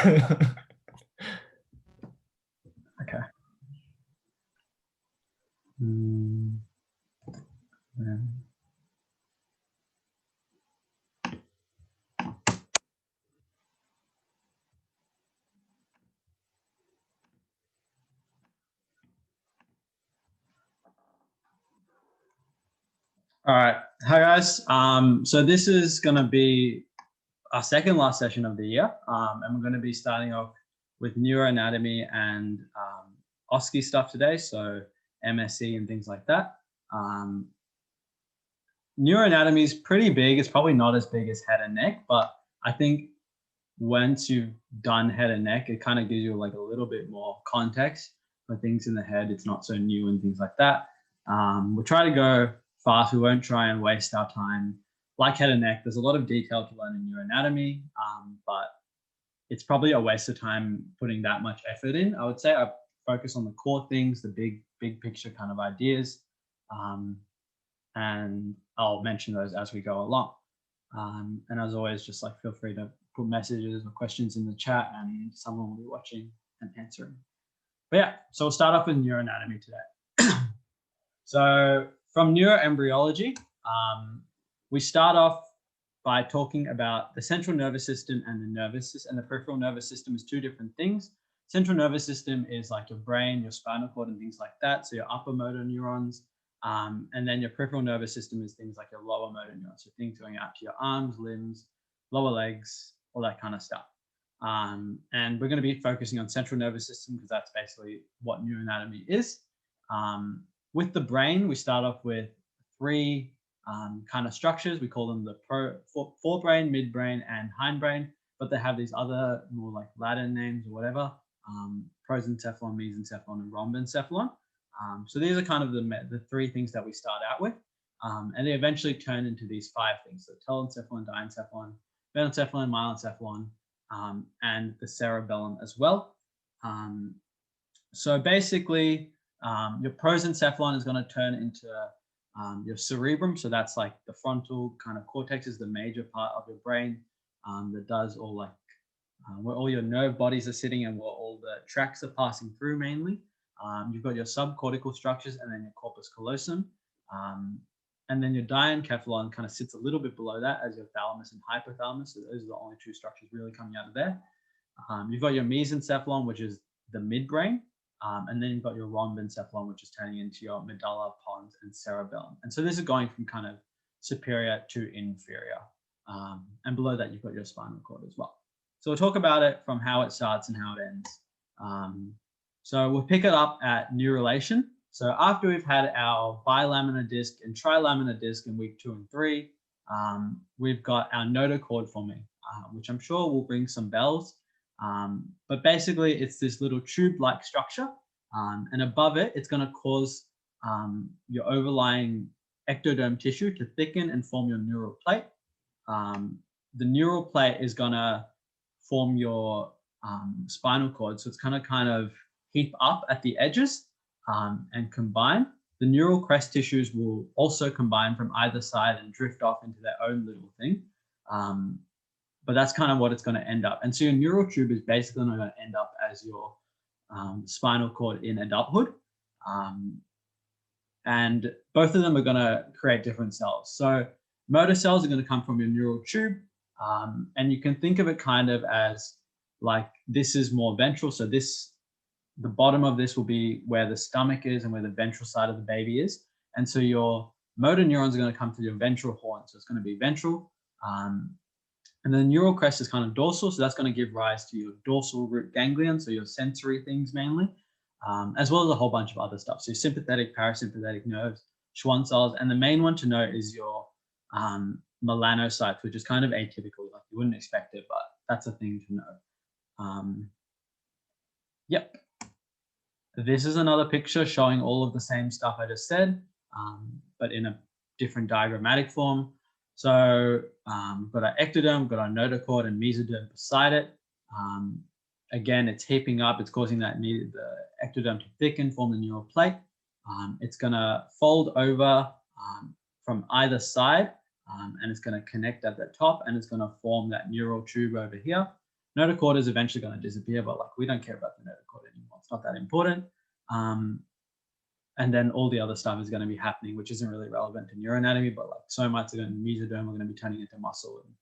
Okay. Yeah. All right. Hi, guys. So this is going to be our second last session of the year. And we're going to be starting off with neuroanatomy and OSCE stuff today. So MSc and things like that. Neuroanatomy is pretty big. It's probably not as big as head and neck, but I think once you've done head and neck, it kind of gives you like a little bit more context for things in the head. It's not so new and things like that. We'll try to go fast. We won't try and waste our time. Like head and neck, there's a lot of detail to learn in neuroanatomy, but it's probably a waste of time putting that much effort in. I would say I focus on the core things, the big picture kind of ideas, and I'll mention those as we go along. And as always, just like feel free to put messages or questions in the chat and someone will be watching and answering. But yeah, so we'll start off with neuroanatomy today. So from neuroembryology, we start off by talking about the central nervous system and the nervous system, and the peripheral nervous system is two different things. Central nervous system is like your brain, your spinal cord and things like that. So your upper motor neurons. And then your peripheral nervous system is things like your lower motor neurons. So things going out to your arms, limbs, lower legs, all that kind of stuff. And we're going to be focusing on central nervous system because that's basically what neuroanatomy is. With the brain, we start off with three kind of structures. We call them the forebrain, midbrain, and hindbrain, but they have these other more like Latin names or whatever. Prosencephalon, mesencephalon, and rhombencephalon. So these are kind of the three things that we start out with. And they eventually turn into these five things. So telencephalon, diencephalon, phenencephalon, myelencephalon, and the cerebellum as well. So basically, your prosencephalon is going to turn into your cerebrum. So that's like the frontal kind of cortex is the major part of your brain that does all like where all your nerve bodies are sitting and where all the tracts are passing through mainly. You've got your subcortical structures and then your corpus callosum. And then your diencephalon kind of sits a little bit below that as your thalamus and hypothalamus. So those are the only two structures really coming out of there. You've got your mesencephalon, which is the midbrain. And then you've got your rhombencephalon, which is turning into your medulla, pons, and cerebellum. And so this is going from kind of superior to inferior. And below that, you've got your spinal cord as well. So we'll talk about it from how it starts and how it ends. So we'll pick it up at neurulation. So after we've had our bilaminar disc and trilaminar disc in week 2 and 3, we've got our notochord forming, which I'm sure will ring some bells. But basically, it's this little tube-like structure. And above it, it's going to cause your overlying ectoderm tissue to thicken and form your neural plate. The neural plate is going to form your spinal cord. So it's going to kind of heap up at the edges and combine. The neural crest tissues will also combine from either side and drift off into their own little thing. But that's kind of what it's going to end up. And so your neural tube is basically going to end up as your spinal cord in adulthood. And both of them are going to create different cells. So motor cells are going to come from your neural tube. And you can think of it kind of as like this is more ventral. So the bottom of this will be where the stomach is and where the ventral side of the baby is. And so your motor neurons are going to come through your ventral horn. So it's going to be ventral. And the neural crest is kind of dorsal. So that's going to give rise to your dorsal root ganglion. So your sensory things mainly, as well as a whole bunch of other stuff. So your sympathetic, parasympathetic nerves, Schwann cells. And the main one to note is your melanocytes, which is kind of atypical. Like you wouldn't expect it, but that's a thing to know. Yep. This is another picture showing all of the same stuff I just said, but in a different diagrammatic form. So we've got our ectoderm, we've got our notochord and mesoderm beside it. Again, it's heaping up. It's causing the ectoderm to thicken, form the neural plate. It's going to fold over from either side, and it's going to connect at the top, and it's going to form that neural tube over here. Notochord is eventually going to disappear, but like we don't care about the notochord anymore. It's not that important. And then all the other stuff is going to be happening, which isn't really relevant to neuroanatomy, but like somites are going to, mesoderm are going to be turning into muscle and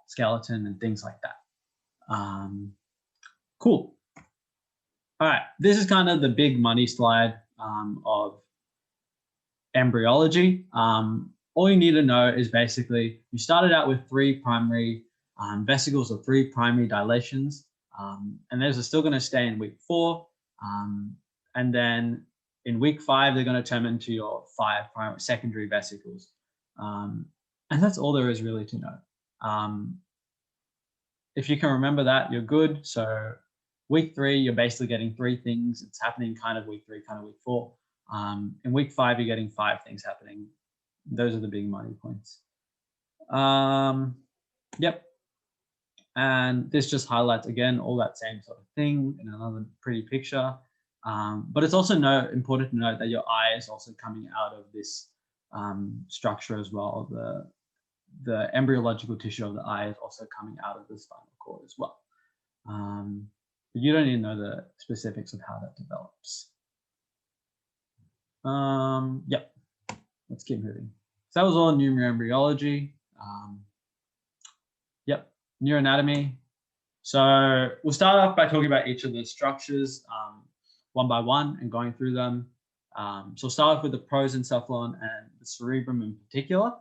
skeleton and things like that. Cool. All right, this is kind of the big money slide of embryology. All you need to know is basically you started out with 3 primary vesicles or 3 primary dilations, and those are still going to stay in week 4, and then in week 5 they're going to turn into your 5 primary secondary vesicles, and that's all there is really to know. If you can remember that, you're good. So week 3 you're basically getting 3 things. It's happening kind of week 3, kind of week 4. In week 5 you're getting 5 things happening. Those are the big money points. Yep. And this just highlights again all that same sort of thing in another pretty picture. But it's also important to note that your eye is also coming out of this structure as well. The embryological tissue of the eye is also coming out of the spinal cord as well. But you don't even know the specifics of how that develops. Yep. Let's keep moving. So that was all neuroembryology. Yep, neuroanatomy. So we'll start off by talking about each of the structures one by one and going through them. So we'll start off with the prosencephalon and the cerebrum in particular.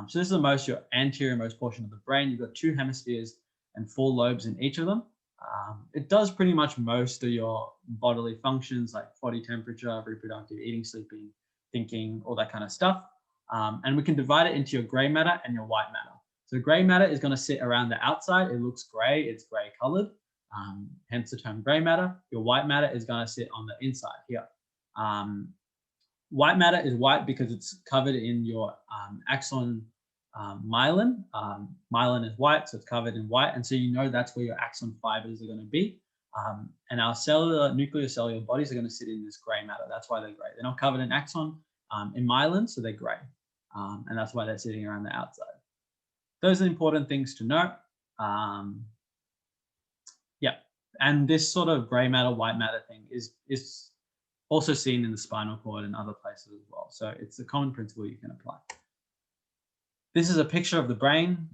So this is your anterior-most portion of the brain. You've got 2 hemispheres and 4 lobes in each of them. It does pretty much most of your bodily functions like body temperature, reproductive, eating, sleeping, thinking, all that kind of stuff. And we can divide it into your gray matter and your white matter. So gray matter is going to sit around the outside. It looks gray. It's gray colored, hence the term gray matter. Your white matter is going to sit on the inside here. White matter is white because it's covered in your axon myelin. Myelin is white, so it's covered in white. And so you know that's where your axon fibers are going to be. And our nuclear cellular bodies are going to sit in this gray matter. That's why they're gray. They're not covered in axon, in myelin, so they're gray. And that's why they're sitting around the outside. Those are important things to note. Yeah, and this sort of gray matter, white matter thing is also seen in the spinal cord and other places as well. So it's a common principle you can apply. This is a picture of the brain.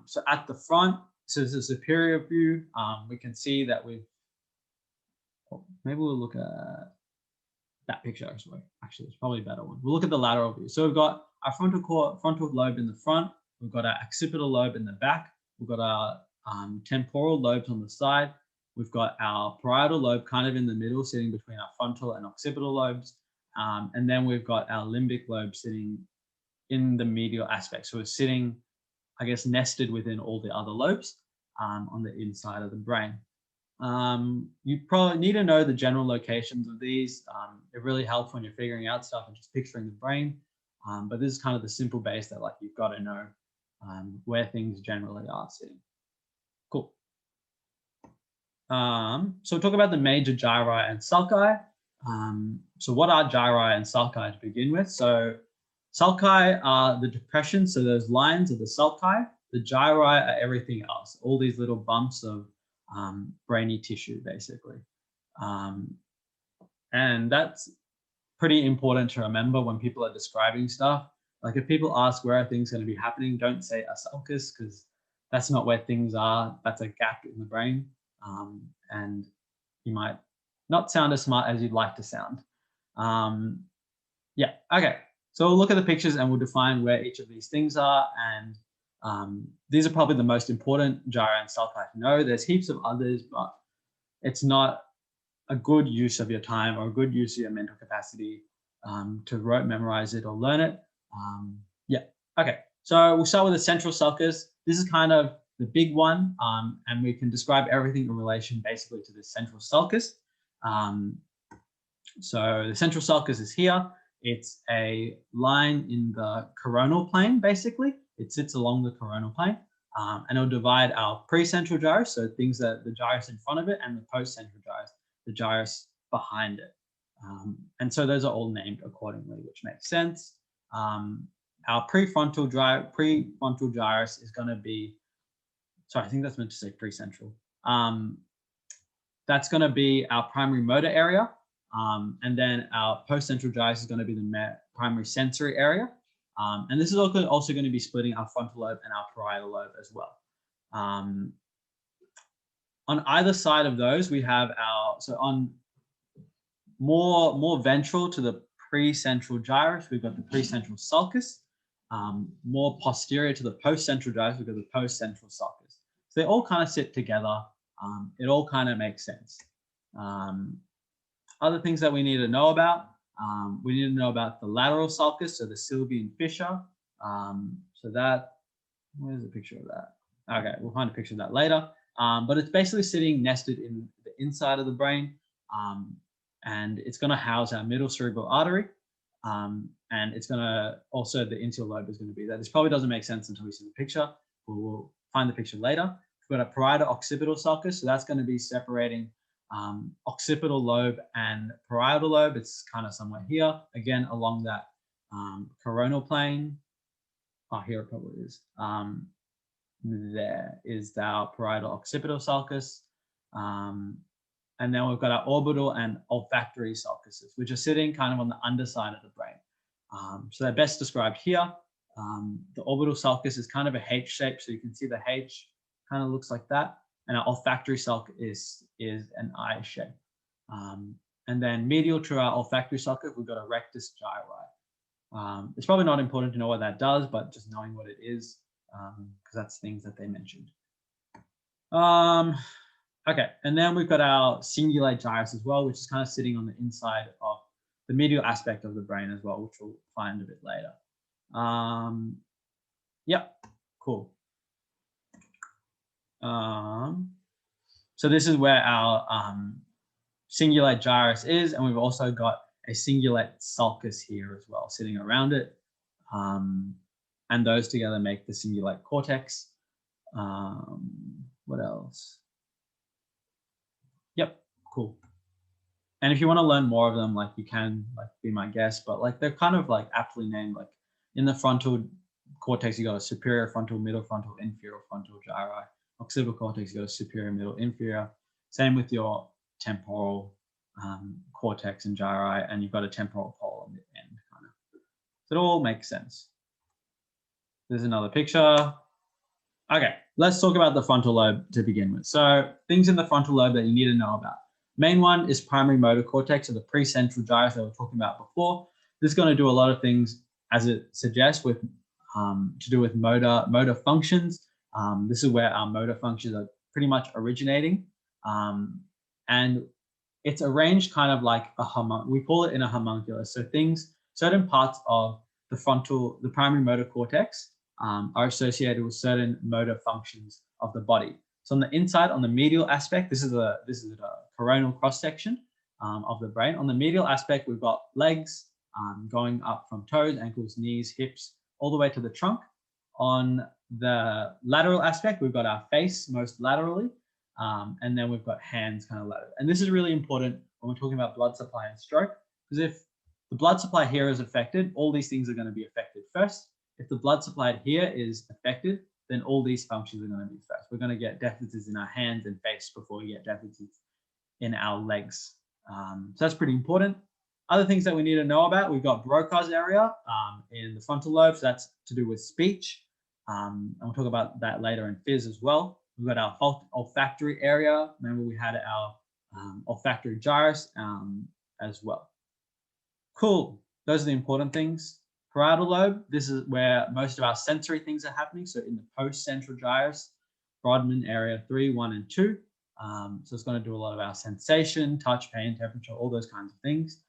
So at the front, so this is a superior view. We can see that maybe we'll look at that picture actually. Actually, it's probably a better one. We'll look at the lateral view. So we've got our frontal lobe in the front. We've got our occipital lobe in the back. We've got our temporal lobes on the side. We've got our parietal lobe kind of in the middle, sitting between our frontal and occipital lobes. And then we've got our limbic lobe sitting in the medial aspect. So it's sitting, I guess, nested within all the other lobes on the inside of the brain. You probably need to know the general locations of these. It really helps when you're figuring out stuff and just picturing the brain. But this is kind of the simple base that like you've got to know where things generally are sitting. Cool. So we'll talk about the major gyri and sulci. So what are gyri and sulci to begin with? So sulci are the depressions, so those lines are the sulci. The gyri are everything else, all these little bumps of brainy tissue, basically. And that's pretty important to remember when people are describing stuff. Like if people ask where are things going to be happening, don't say a sulcus, because that's not where things are. That's a gap in the brain. And you might not sound as smart as you'd like to sound. Yeah, okay. So we'll look at the pictures and we'll define where each of these things are. And these are probably the most important gyri and sulci to know. There's heaps of others, but it's not a good use of your time or a good use of your mental capacity to rote memorize it or learn it. Yeah, okay. So we'll start with the central sulcus. This is kind of the big one, and we can describe everything in relation basically to the central sulcus. So the central sulcus is here. It's a line in the coronal plane, basically. It sits along the coronal plane, and it'll divide our precentral gyrus, so things that the gyrus in front of it, and the postcentral gyrus, the gyrus behind it. And so those are all named accordingly, which makes sense. Our prefrontal gyrus is going to be, sorry, I think that's meant to say precentral. That's going to be our primary motor area. And then our postcentral gyrus is going to be the primary sensory area. And this is also going to be splitting our frontal lobe and our parietal lobe as well. On either side of those, we have so on more ventral to the precentral gyrus, we've got the precentral sulcus. More posterior to the postcentral gyrus, we've got the postcentral sulcus. So they all kind of sit together. It all kind of makes sense. Other things that we need to know about, we need to know about the lateral sulcus, so the Sylvian fissure. So that, where's the picture of that? Okay, we'll find a picture of that later. But it's basically sitting nested in the inside of the brain, and it's going to house our middle cerebral artery, and it's going to also, the Insula lobe is going to be there. This probably doesn't make sense until we see the picture. We'll find the picture later. We've got a parietal occipital sulcus, so that's going to be separating occipital lobe and parietal lobe. It's kind of somewhere here, again along that coronal plane. Oh, here it probably is. There is our parietal occipital sulcus. And then we've got our orbital and olfactory sulcuses, which are sitting kind of on the underside of the brain. So they're best described here. The orbital sulcus is kind of a H shape, so you can see the H kind of looks like that. And our olfactory sulcus is an I shape. And then medial to our olfactory sulcus, we've got a rectus gyri. It's probably not important to know what that does, but just knowing what it is, because that's things that they mentioned. Okay, and then we've got our cingulate gyrus as well, which is kind of sitting on the inside of the medial aspect of the brain as well, which we'll find a bit later. Yep, cool. So this is where our cingulate gyrus is, and we've also got a cingulate sulcus here as well, sitting around it. And those together make the cingulate cortex. What else? Yep, cool. And if you want to learn more of them, like you can be my guest, but like they're kind of like aptly named. Like in the frontal cortex, you got a superior frontal, middle frontal, inferior frontal gyri. Occipital cortex, you got a superior, middle, inferior. Same with your temporal cortex and gyri, and you've got a temporal pole on the end, kind of. So it all makes sense. There's another picture. Okay, let's talk about the frontal lobe to begin with. So things in the frontal lobe that you need to know about. Main one is primary motor cortex, or the precentral gyrus that we were talking about before. This is going to do a lot of things, as it suggests, with to do with motor functions. This is where our motor functions are pretty much originating, and it's arranged kind of like a we call it in a homunculus. So certain parts of the primary motor cortex are associated with certain motor functions of the body. So on the inside, on the medial aspect, this is a coronal cross section of the brain. On the medial aspect, we've got legs going up from toes, ankles, knees, hips, all the way to the trunk. On the lateral aspect, we've got our face most laterally, and then we've got hands kind of lateral. And this is really important when we're talking about blood supply and stroke, because if the blood supply here is affected, all these things are going to be affected first. If the blood supply here is affected, then all these functions are going to be first. We're going to get deficits in our hands and face before we get deficits in our legs. So that's pretty important. Other things that we need to know about, we've got Broca's area in the frontal lobe. So that's to do with speech. And we'll talk about that later in phys as well. We've got our olfactory area. Remember, we had our olfactory gyrus as well. Cool. Those are the important things. Parietal lobe, this is where most of our sensory things are happening. So in the post-central gyrus, Brodmann area 3, 1, and 2. So it's going to do a lot of our sensation, touch, pain, temperature, all those kinds of things.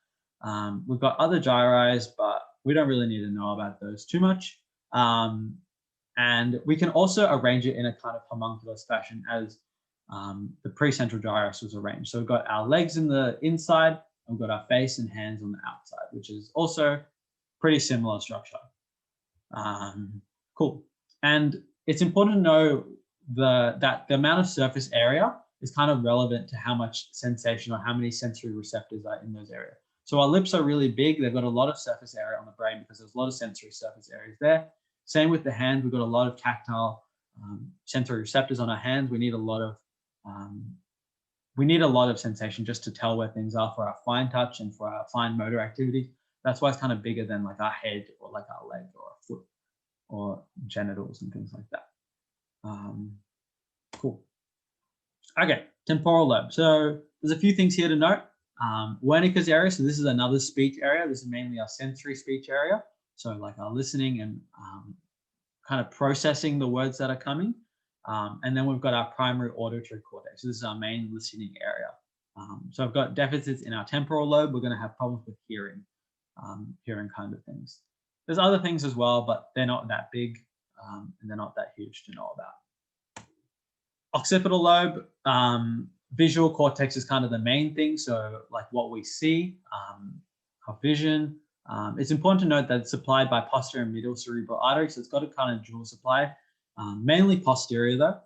We've got other gyri, but we don't really need to know about those too much. And we can also arrange it in a kind of homunculus fashion as the precentral gyrus was arranged. So we've got our legs in the inside, and we've got our face and hands on the outside, which is also pretty similar structure. Cool. And it's important to know that the amount of surface area is kind of relevant to how much sensation or how many sensory receptors are in those areas. So our lips are really big. They've got a lot of surface area on the brain because there's a lot of sensory surface areas there. Same with the hands. We've got a lot of tactile sensory receptors on our hands. We need a lot of We need a lot of sensation just to tell where things are for our fine touch and for our fine motor activity. That's why it's kind of bigger than like our head or like our leg or a foot or genitals and things like that. Cool. Okay, temporal lobe. So there's a few things here to note. Wernicke's area, so this is another speech area. This is mainly our sensory speech area. So like our listening and kind of processing the words that are coming. And then we've got our primary auditory cortex. So this is our main listening area. So I've got deficits in our temporal lobe. We're going to have problems with hearing kind of things. There's other things as well, but they're not that big and they're not that huge to know about. Occipital lobe, visual cortex is kind of the main thing. So like what we see, our vision. It's important to note that it's supplied by posterior and middle cerebral arteries. So it's got a kind of dual supply, mainly posterior though.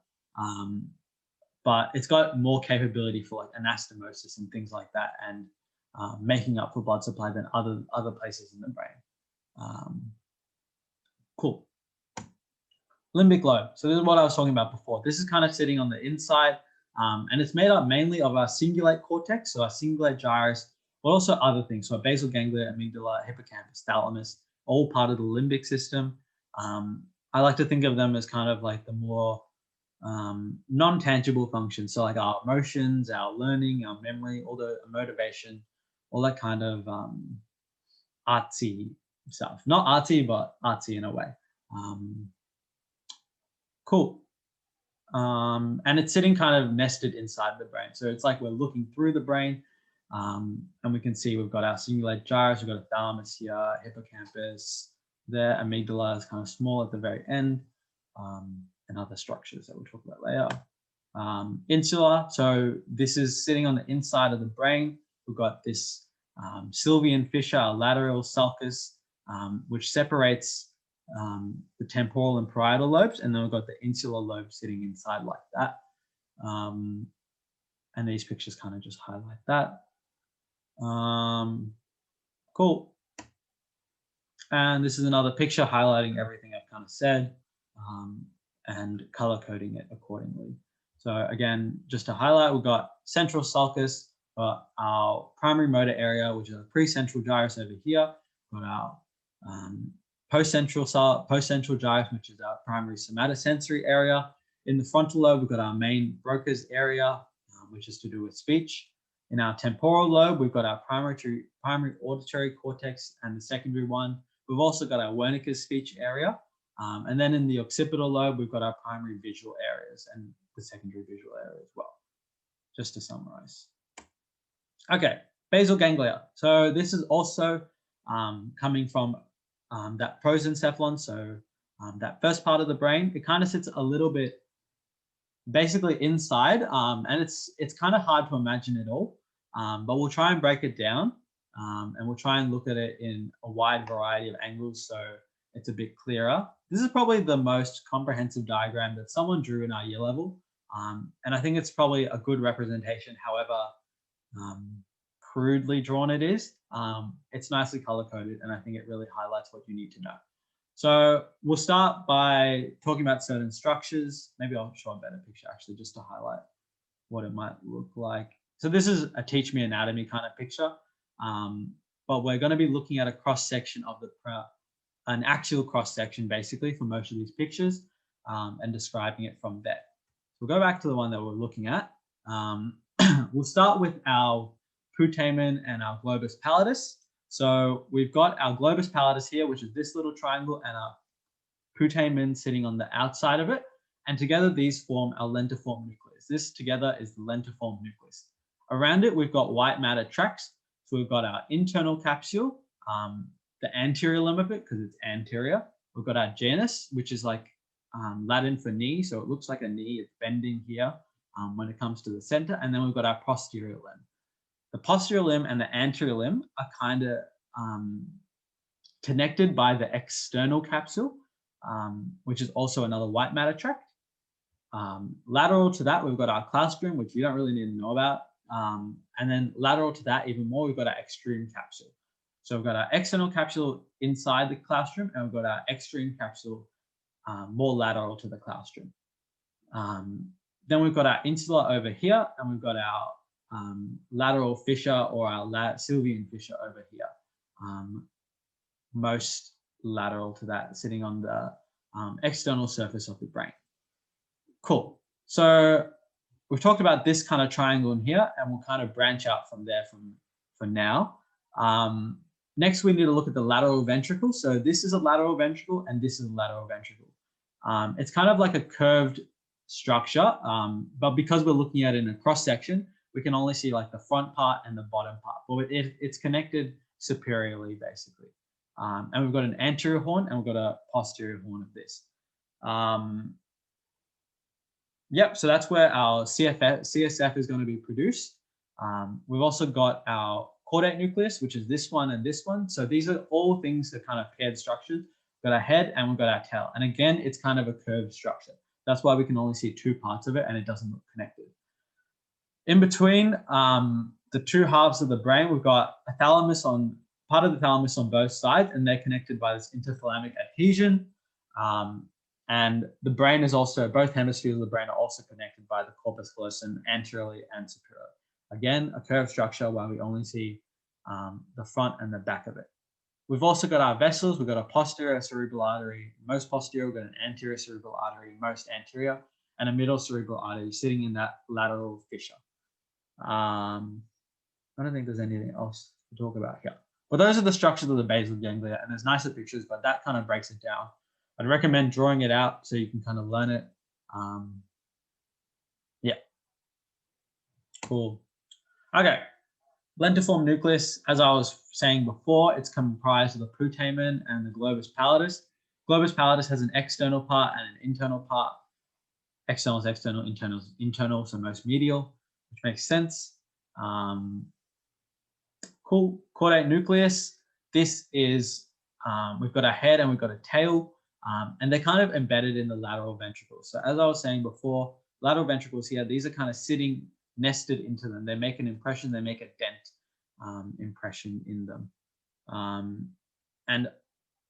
But it's got more capability for like anastomosis and things like that, and making up for blood supply than other places in the brain. Cool. Limbic lobe. So this is what I was talking about before. This is kind of sitting on the inside, and it's made up mainly of our cingulate cortex, so our cingulate gyrus, but also other things. So our basal ganglia, amygdala, hippocampus, thalamus, all part of the limbic system. I like to think of them as kind of like the more non-tangible functions. So like our emotions, our learning, our memory, all the motivation, all that kind of artsy stuff. Not artsy, but artsy in a way. Cool. And it's sitting kind of nested inside the brain. So it's like we're looking through the brain, and we can see we've got our cingulate gyrus, we've got a thalamus here, hippocampus there, amygdala is kind of small at the very end, and other structures that we'll talk about later. Insula, so this is sitting on the inside of the brain. We've got this Sylvian fissure, our lateral sulcus, which separates the temporal and parietal lobes, and then we've got the insular lobe sitting inside like that. And these pictures kind of just highlight that. Cool. And this is another picture highlighting everything I've kind of said, and color coding it accordingly. So again, just to highlight, we've got central sulcus, got our primary motor area, which is a precentral gyrus over here. Got our post-central gyrus, which is our primary somatosensory area. In the frontal lobe, we've got our main Broca's area, which is to do with speech. In our temporal lobe, we've got our primary auditory cortex and the secondary one. We've also got our Wernicke's speech area. And then in the occipital lobe, we've got our primary visual areas and the secondary visual area as well, just to summarize. Okay, basal ganglia. So this is also coming from that prosencephalon, so that first part of the brain. It kind of sits a little bit basically inside, and it's kind of hard to imagine it all, but we'll try and break it down, and we'll try and look at it in a wide variety of angles so it's a bit clearer. This is probably the most comprehensive diagram that someone drew in our year level, and I think it's probably a good representation, however crudely drawn it is. It's nicely color-coded, and I think it really highlights what you need to know. So we'll start by talking about certain structures. Maybe I'll show a better picture actually, just to highlight what it might look like. So this is a teach me anatomy kind of picture, but we're going to be looking at a cross-section of an axial cross-section basically for most of these pictures, and describing it from there. We'll go back to the one that we're looking at. We'll start with our putamen and our globus pallidus. So we've got our globus pallidus here, which is this little triangle, and our putamen sitting on the outside of it. And together these form our lentiform nucleus. This together is the lentiform nucleus. Around it, we've got white matter tracts. So we've got our internal capsule, the anterior limb of it, because it's anterior. We've got our genus, which is like Latin for knee. So it looks like a knee. It's bending here when it comes to the center. And then we've got our posterior limb. The posterior limb and the anterior limb are kind of connected by the external capsule, which is also another white matter tract. Lateral to that, we've got our claustrum, which you don't really need to know about. And then lateral to that even more, we've got our extreme capsule. So we've got our external capsule inside the claustrum, and we've got our extreme capsule more lateral to the claustrum. Then we've got our insula over here, and we've got our lateral fissure or our Sylvian fissure over here. Most lateral to that, sitting on the external surface of the brain. Cool. So we've talked about this kind of triangle in here, and we'll kind of branch out from there for now. Next, we need to look at the lateral ventricle. So this is a lateral ventricle, and this is a lateral ventricle. It's kind of like a curved structure, but because we're looking at it in a cross section, we can only see like the front part and the bottom part. But it's connected superiorly, basically. And we've got an anterior horn, and we've got a posterior horn of this. Yep, so that's where our CSF is going to be produced. We've also got our caudate nucleus, which is this one and this one. So these are all things that kind of paired structures. We've got our head and we've got our tail. And again, it's kind of a curved structure. That's why we can only see two parts of it, and it doesn't look connected. In between the two halves of the brain, we've got a thalamus part of the thalamus on both sides, and they're connected by this interthalamic adhesion. And the brain is also, both hemispheres of the brain are also connected by the corpus callosum anteriorly and superiorly. Again, a curved structure where we only see the front and the back of it. We've also got our vessels. We've got a posterior cerebral artery, most posterior. We've got an anterior cerebral artery, most anterior, and a middle cerebral artery sitting in that lateral fissure. I don't think there's anything else to talk about here. But those are the structures of the basal ganglia, and there's nicer pictures, but that kind of breaks it down. I'd recommend drawing it out so you can kind of learn it. Yeah. Cool. Okay. Lentiform nucleus, as I was saying before, it's comprised of the putamen and the globus pallidus. Globus pallidus has an external part and an internal part. External is external, internal is internal, so most medial, which makes sense. Cool. Caudate nucleus. This is, we've got a head and we've got a tail. And they're kind of embedded in the lateral ventricles. So as I was saying before, lateral ventricles here, these are kind of sitting nested into them. They make an impression, they make a dent impression in them. And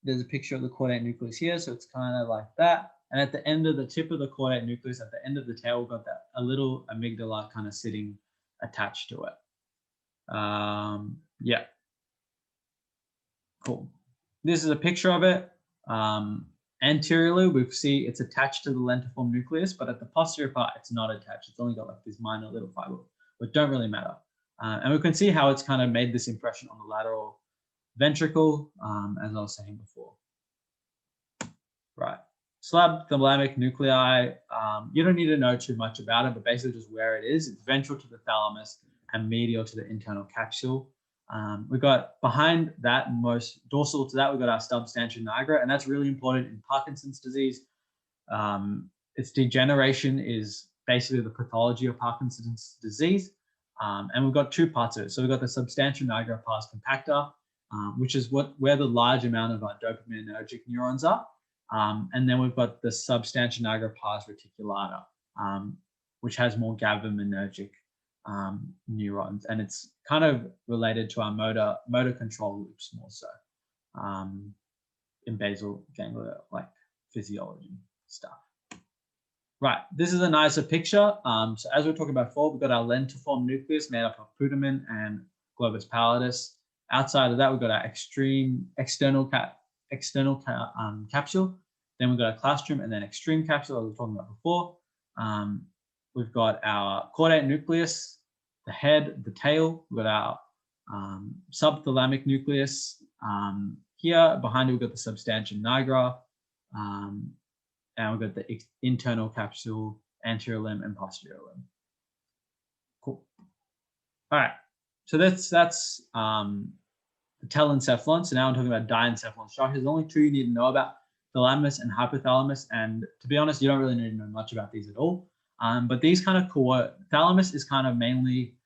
there's a picture of the caudate nucleus here, so it's kind of like that. And at the end of the tip of the caudate nucleus, at the end of the tail, we've got a little amygdala kind of sitting attached to it. Yeah. Cool. This is a picture of it. Anteriorly, we see it's attached to the lentiform nucleus, but at the posterior part, it's not attached. It's only got like this minor little fiber, but don't really matter. And we can see how it's kind of made this impression on the lateral ventricle, as I was saying before. Right. Subthalamic nuclei, you don't need to know too much about it, but basically just where it is. It's ventral to the thalamus and medial to the internal capsule. We've got behind that, most dorsal to that, we've got our substantia nigra, and that's really important in Parkinson's disease. Its degeneration is basically the pathology of Parkinson's disease. And we've got two parts of it. So we've got the substantia nigra pars compacta, which is where the large amount of our dopaminergic neurons are. And then we've got the substantia nigra pars reticulata, which has more GABAergic neurons, and it's kind of related to our motor control loops more so in basal ganglia, like physiology stuff. Right, this is a nicer picture. So as we were talking about before, we've got our lentiform nucleus made up of putamen and globus pallidus. Outside of that, we've got our external capsule. Then we've got a claustrum and then extreme capsule, as we were talking about before. We've got our caudate nucleus, the head, the tail. We've got our subthalamic nucleus. Here behind it, we've got the substantia nigra. And we've got the internal capsule, anterior limb, and posterior limb. Cool. All right. So that's the telencephalon. So now I'm talking about diencephalon structures. There's only two you need to know about: thalamus and hypothalamus. And to be honest, you don't really need to know much about these at all. But these kind of thalamus is kind of mainly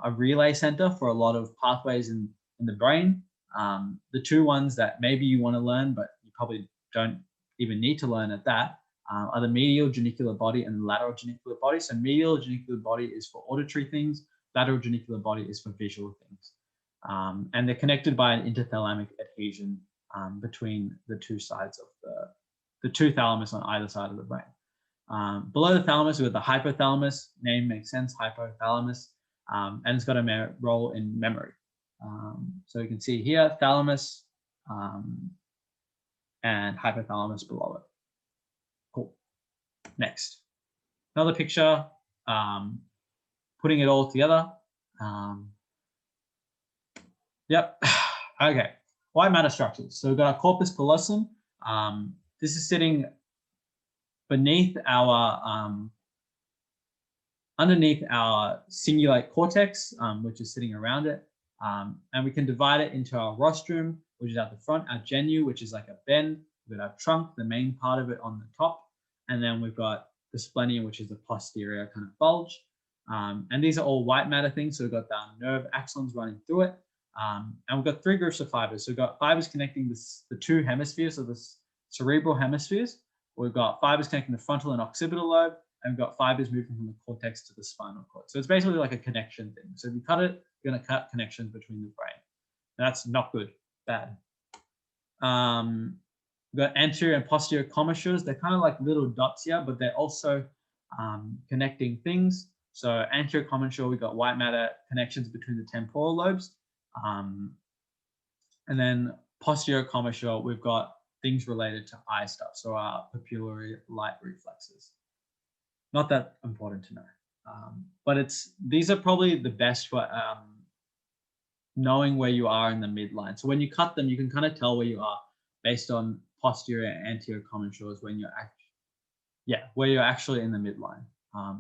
a relay center for a lot of pathways in the brain. The two ones that maybe you want to learn, but you probably don't even need to learn at that, are the medial genicular body and the lateral genicular body. So medial genicular body is for auditory things, lateral genicular body is for visual things. And they're connected by an interthalamic adhesion between the two sides of the two thalamus on either side of the brain. Below the thalamus, we've got the hypothalamus. Name makes sense, hypothalamus. And it's got a role in memory. So you can see here, thalamus and hypothalamus below it. Cool. Next, another picture, putting it all together. Yep. Okay. White matter structures. So we've got our corpus callosum. This is sitting beneath our, underneath our cingulate cortex, which is sitting around it. And we can divide it into our rostrum, which is at the front, our genu, which is like a bend. We've got our trunk, the main part of it on the top. And then we've got the splenium, which is the posterior kind of bulge. And these are all white matter things. So we've got the nerve axons running through it. And we've got three groups of fibers. So we've got fibers connecting the two hemispheres of the cerebral hemispheres. We've got fibers connecting the frontal and occipital lobe. And we've got fibers moving from the cortex to the spinal cord. So it's basically like a connection thing. So if you cut it, you're going to cut connections between the brain. That's not good, bad. We've got anterior and posterior commissures. They're kind of like little dots here, but they're also connecting things. So anterior commissure, we've got white matter connections between the temporal lobes. And then posterior commissure, we've got things related to eye stuff. So our pupillary light reflexes. Not that important to know, but these are probably the best for knowing where you are in the midline. So when you cut them, you can kind of tell where you are based on posterior and anterior commissures when where you're actually in the midline.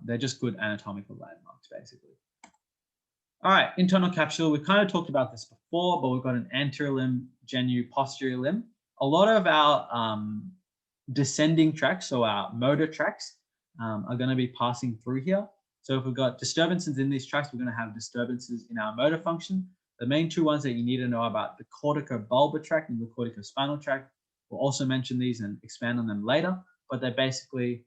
They're just good anatomical landmarks, basically. All right, internal capsule. We kind of talked about this before, but we've got an anterior limb, genu, posterior limb. A lot of our descending tracts, so our motor tracts, are going to be passing through here. So if we've got disturbances in these tracts, we're going to have disturbances in our motor function. The main two ones that you need to know about the corticobulbar tract and the corticospinal tract. We'll also mention these and expand on them later, but they're basically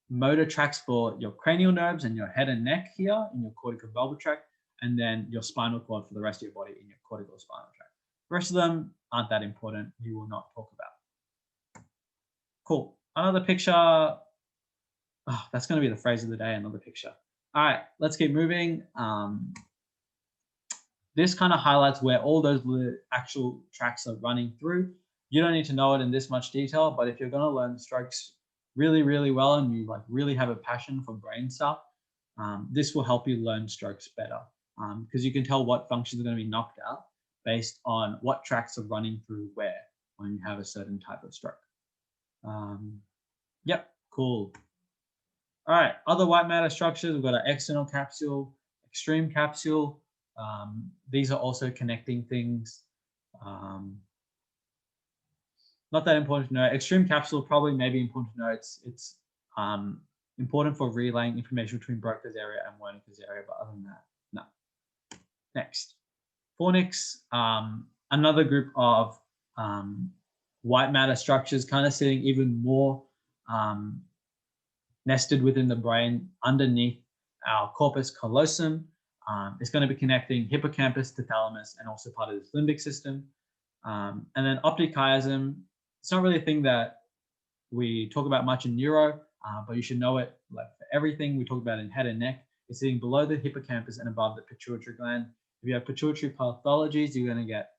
motor tracts for your cranial nerves and your head and neck here in your corticobulbar tract, and then your spinal cord for the rest of your body in your corticospinal tract. The rest of them aren't that important. We will not talk about. Cool. Another picture. Oh, that's going to be the phrase of the day, another picture. All right, let's keep moving. This kind of highlights where all those actual tracks are running through. You don't need to know it in this much detail, but if you're going to learn strokes really, really well and you like really have a passion for brain stuff, this will help you learn strokes better because you can tell what functions are going to be knocked out based on what tracks are running through where when you have a certain type of stroke. Yep, cool. All right, other white matter structures. We've got an external capsule, extreme capsule. These are also connecting things. Not that important to know. Extreme capsule probably maybe important to know. It's important for relaying information between Broca's area and Wernicke's area, but other than that, no. Next, fornix, another group of white matter structures kind of sitting even more nested within the brain underneath our corpus callosum. It's going to be connecting hippocampus to thalamus and also part of this limbic system. And then optic chiasm, it's not really a thing that we talk about much in neuro, but you should know it like for everything we talk about in head and neck. It's sitting below the hippocampus and above the pituitary gland. If you have pituitary pathologies, you're going to get,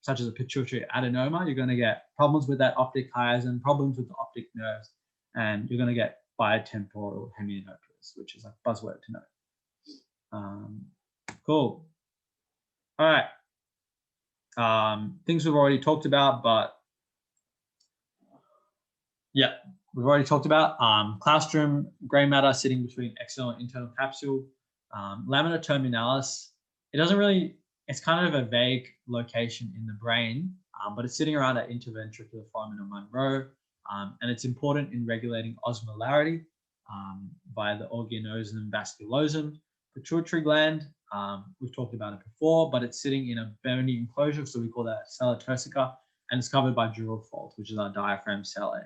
such as a pituitary adenoma, you're going to get problems with that optic chiasm, problems with the optic nerves, and you're going to get biotemporal hemianopsis, which is a buzzword to know. Cool. All right. Things we've already talked about, but yeah, we've already talked about claustrum, gray matter sitting between external and internal capsule, lamina terminalis. It doesn't really, it's kind of a vague location in the brain, but it's sitting around that interventricular foramen of Monroe, and it's important in regulating osmolarity via the organosum vasculosum. Pituitary gland, we've talked about it before, but it's sitting in a bony enclosure, so we call that sella turcica, and it's covered by dural fold, which is our diaphragm cella.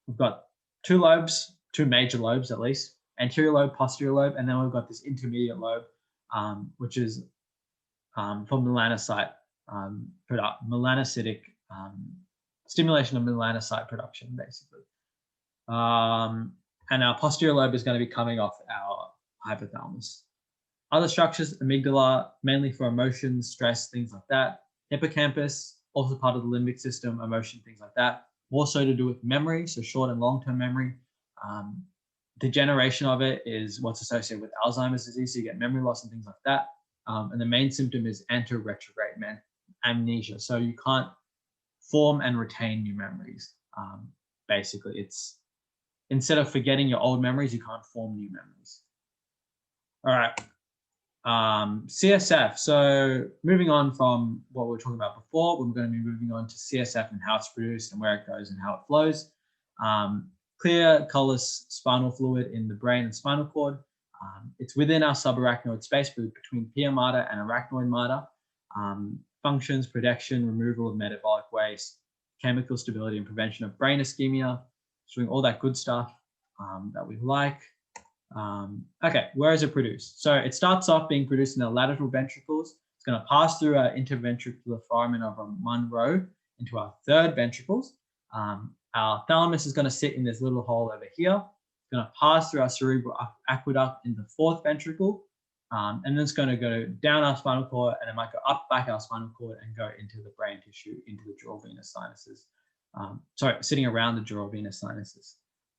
We've got two lobes, two major lobes at least, anterior lobe, posterior lobe, and then we've got this intermediate lobe, which is for melanocyte, melanocytic stimulation of melanocyte production, basically. And our posterior lobe is going to be coming off our hypothalamus. Other structures, amygdala, mainly for emotions, stress, things like that. Hippocampus, also part of the limbic system, emotion, things like that. More so to do with memory, so short and long-term memory. Degeneration of it is what's associated with Alzheimer's disease, so you get memory loss and things like that. And the main symptom is anteroretrograde amnesia. So you can't form and retain new memories. Basically, it's instead of forgetting your old memories, you can't form new memories. All right. CSF. So moving on from what we were talking about before, we're going to be moving on to CSF and how it's produced and where it goes and how it flows. Clear, colorless spinal fluid in the brain and spinal cord. It's within our subarachnoid space between pia mater and arachnoid mater. Functions, protection, removal of metabolic waste, chemical stability and prevention of brain ischemia. It's doing all that good stuff that we like. Okay, where is it produced? So it starts off being produced in the lateral ventricles. It's going to pass through our interventricular foramen of Monro into our third ventricles. Our thalamus is going to sit in this little hole over here. It's going to pass through our cerebral aqueduct in the fourth ventricle. And then it's going to go down our spinal cord, and it might go up back our spinal cord and go into the brain tissue, into the dural venous sinuses. Sitting around the dural venous sinuses.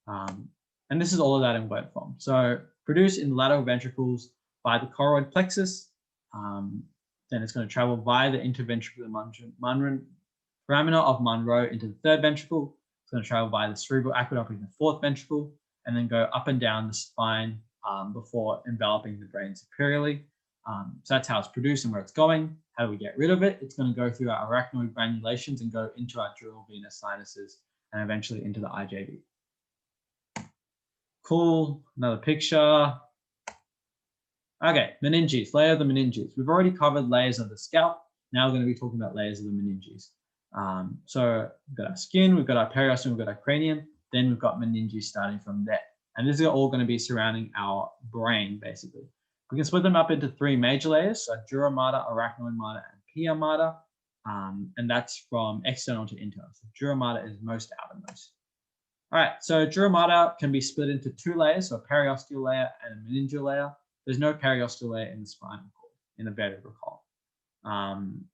And this is all of that in word form. So produced in the lateral ventricles by the choroid plexus. Then it's going to travel via the interventricular foramina of Monro into the third ventricle. It's going to travel via the cerebral aqueduct in the fourth ventricle, and then go up and down the spine before enveloping the brain superiorly. So that's how it's produced and where it's going. How do we get rid of it? It's going to go through our arachnoid granulations and go into our dural venous sinuses and eventually into the IJV. Cool. Another picture. Okay, meninges, layer of the meninges. We've already covered layers of the scalp. Now we're going to be talking about layers of the meninges. So we've got our skin, we've got our periosteum, we've got our cranium, then we've got meninges starting from there. And this is all going to be surrounding our brain, basically. We can split them up into three major layers, so Dura Mater, arachnoid mater, and pia mater. And that's from external to internal. So Dura Mater is most outermost. All right, so Dura Mater can be split into two layers, so a periosteal layer and a meningeal layer. There's no periosteal layer in the spinal cord, in the vertebral column.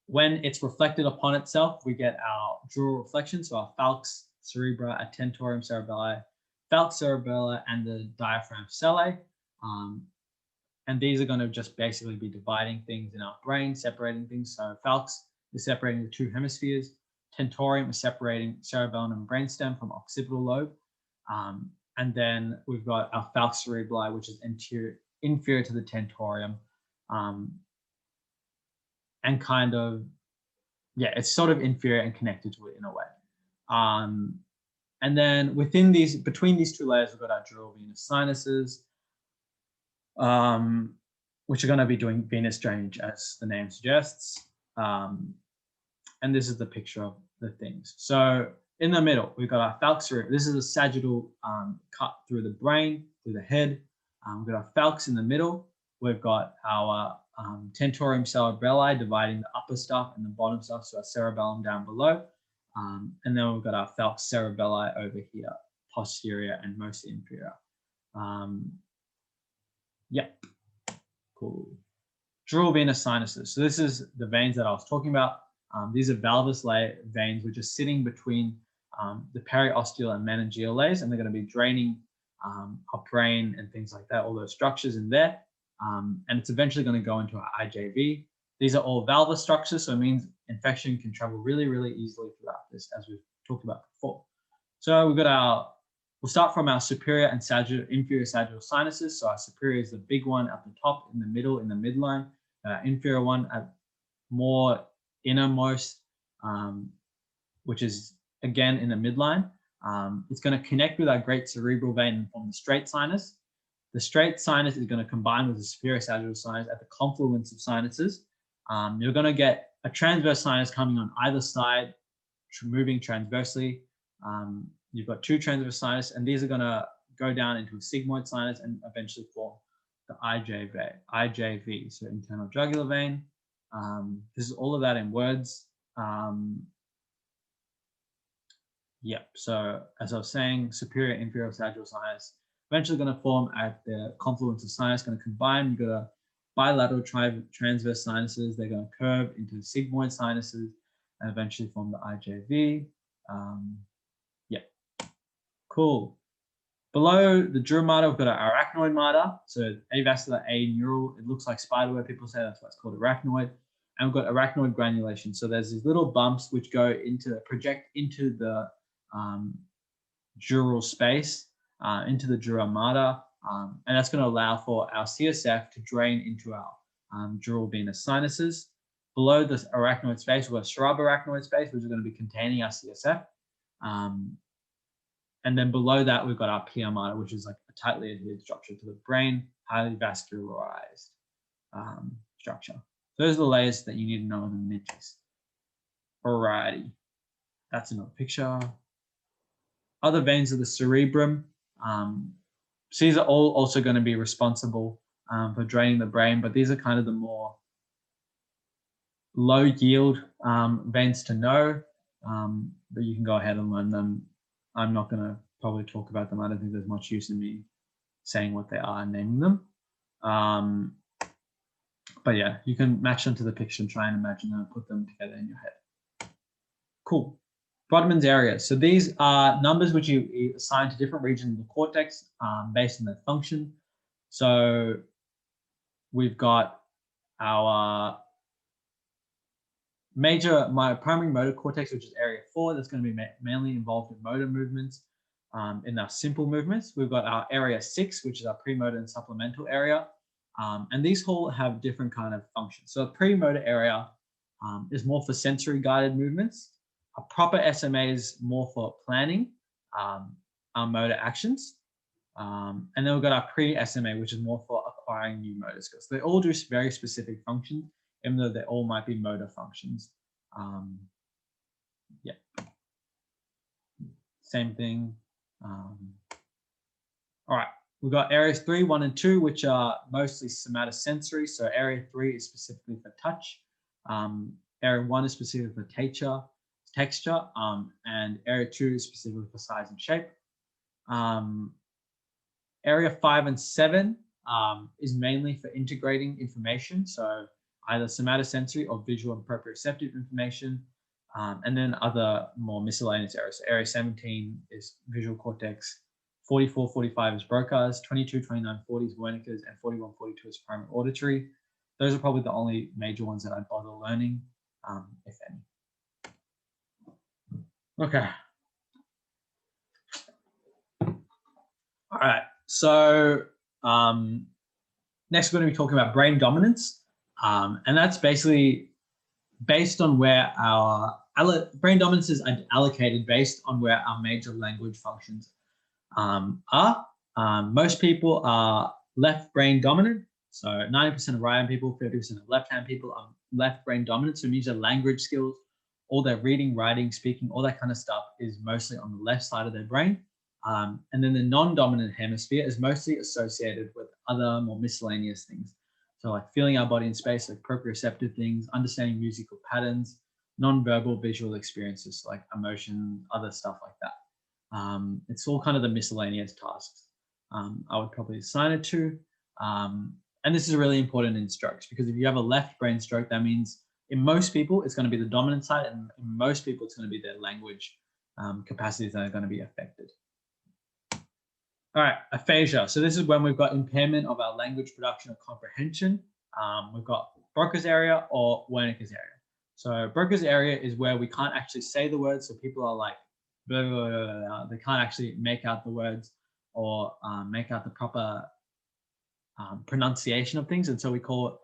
When it's reflected upon itself, we get our dural reflection, so our falx cerebra, a tentorium cerebelli, falx cerebella, and the diaphragm cellae. And these are going to just basically be dividing things in our brain, separating things. So falx is separating the two hemispheres. Tentorium is separating cerebellum and brainstem from occipital lobe. And then we've got our falx cerebelli, which is inferior to the tentorium. And kind of, yeah, it's sort of inferior and connected to it in a way. And then between these two layers, we've got our dural venous sinuses, which are going to be doing venous drainage, as the name suggests. And this is the picture of the things. So in the middle, we've got our falx cerebelli. This is a sagittal cut through the brain, through the head. We've got our falx in the middle. We've got our tentorium cerebelli dividing the upper stuff and the bottom stuff, so our cerebellum down below. And then we've got our falx cerebelli over here, posterior and most inferior. Yeah, cool. Dural venous sinuses. So this is the veins that I was talking about. These are valvus veins, which are sitting between the periosteal and meningeal layers, and they're going to be draining our brain and things like that, all those structures in there. And it's eventually going to go into our IJV. These are all valvus structures, so it means infection can travel really, really easily throughout this, as we've talked about before. So we've got we'll start from our superior and inferior sagittal sinuses. So our superior is the big one at the top, in the middle, in the midline. Inferior one at more innermost, which is again in the midline. It's going to connect with our great cerebral vein and form the straight sinus. The straight sinus is going to combine with the superior sagittal sinus at the confluence of sinuses. You're going to get a transverse sinus coming on either side, moving transversely. You've got two transverse sinus, and these are going to go down into a sigmoid sinus and eventually form the IJV, so internal jugular vein. This is all of that in words. Yep. So as I was saying, superior, inferior sagittal sinus eventually going to form at the confluence of sinus, going to combine. You've got a bilateral transverse sinuses. They're going to curve into the sigmoid sinuses and eventually form the IJV. Yeah, cool. Below the Dura Mater, we've got our arachnoid mater. So avascular, aneural. It looks like spiderweb. People say that's why it's called arachnoid. And we've got arachnoid granulation. So there's these little bumps which project into the dural space, into the Dura Mater. And that's going to allow for our CSF to drain into our dural venous sinuses. Below this arachnoid space, we've got a subarachnoid space, which is going to be containing our CSF. And then below that, we've got our pia mater, which is like a tightly adhered structure to the brain, highly vascularized structure. So those are the layers that you need to know in the meninges. Alrighty, that's another picture. Other veins of the cerebrum. So these are all also going to be responsible for draining the brain, but these are kind of the more low yield veins to know, but you can go ahead and learn them. I'm not going to probably talk about them. I don't think there's much use in me saying what they are and naming them. But yeah, you can match them to the picture and try and imagine them and put them together in your head. Cool. Brodmann's area. So these are numbers which you assign to different regions of the cortex based on their function. So we've got our primary motor cortex, which is area 4. That's going to be mainly involved in motor movements, in our simple movements. We've got our area 6, which is our premotor and supplemental area. And these all have different kind of functions. So a premotor area is more for sensory guided movements. A proper SMA is more for planning our motor actions. And then we've got our pre-SMA, which is more for acquiring new motor skills. They all do very specific functions, even though they all might be motor functions. Yeah. Same thing. All right. We've got areas 3, 1, and 2, which are mostly somatosensory. So area 3 is specifically for touch. Area 1 is specifically for texture, and area 2 is specifically for size and shape. Area 5 and 7 is mainly for integrating information. So either somatosensory or visual and proprioceptive information, and then other more miscellaneous areas. So area 17 is visual cortex, 44, 45 is Broca's, 22, 29, 40 is Wernicke's, and 41, 42 is primary auditory. Those are probably the only major ones that I'd bother learning, if any. Okay. All right. So next we're going to be talking about brain dominance. And that's basically based on where our brain dominance is allocated based on where our major language functions are. Most people are left brain dominant. So 90% of right-hand people, 30% of left-hand people are left brain dominant. So it means their language skills, all their reading, writing, speaking, all that kind of stuff is mostly on the left side of their brain. And then the non-dominant hemisphere is mostly associated with other more miscellaneous things. So like feeling our body in space, like proprioceptive things, understanding musical patterns, non-verbal visual experiences like emotion, other stuff like that. It's all kind of the miscellaneous tasks I would probably assign it to. And this is really important in strokes because if you have a left brain stroke, that means in most people, it's going to be the dominant side, and in most people, it's going to be their language capacities that are going to be affected. All right, aphasia. So this is when we've got impairment of our language production or comprehension. We've got Broca's area or Wernicke's area. So Broca's area is where we can't actually say the words. So people are like, blah, blah, blah, blah. They can't actually make out the words or make out the proper pronunciation of things. And so we call it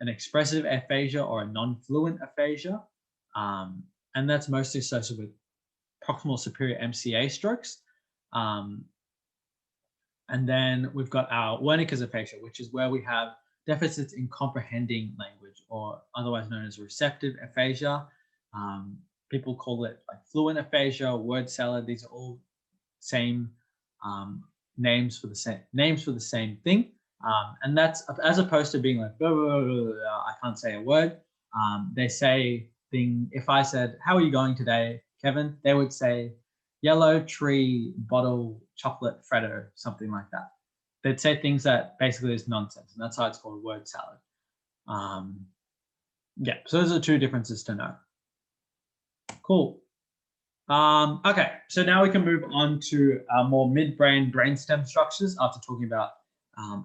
an expressive aphasia or a non-fluent aphasia. And that's mostly associated with proximal superior MCA strokes. And then we've got our Wernicke's aphasia, which is where we have deficits in comprehending language, or otherwise known as receptive aphasia. People call it like fluent aphasia, word salad. These are all same names for the same thing. And that's as opposed to being like, blah, blah, blah, blah, I can't say a word. They say thing. If I said, "How are you going today, Kevin?" They would say, yellow tree, bottle, chocolate, Freddo, something like that. They'd say things that basically is nonsense, and that's why it's called word salad. Yeah, so those are two differences to know. Cool. Okay, so now we can move on to our more midbrain brainstem structures after talking about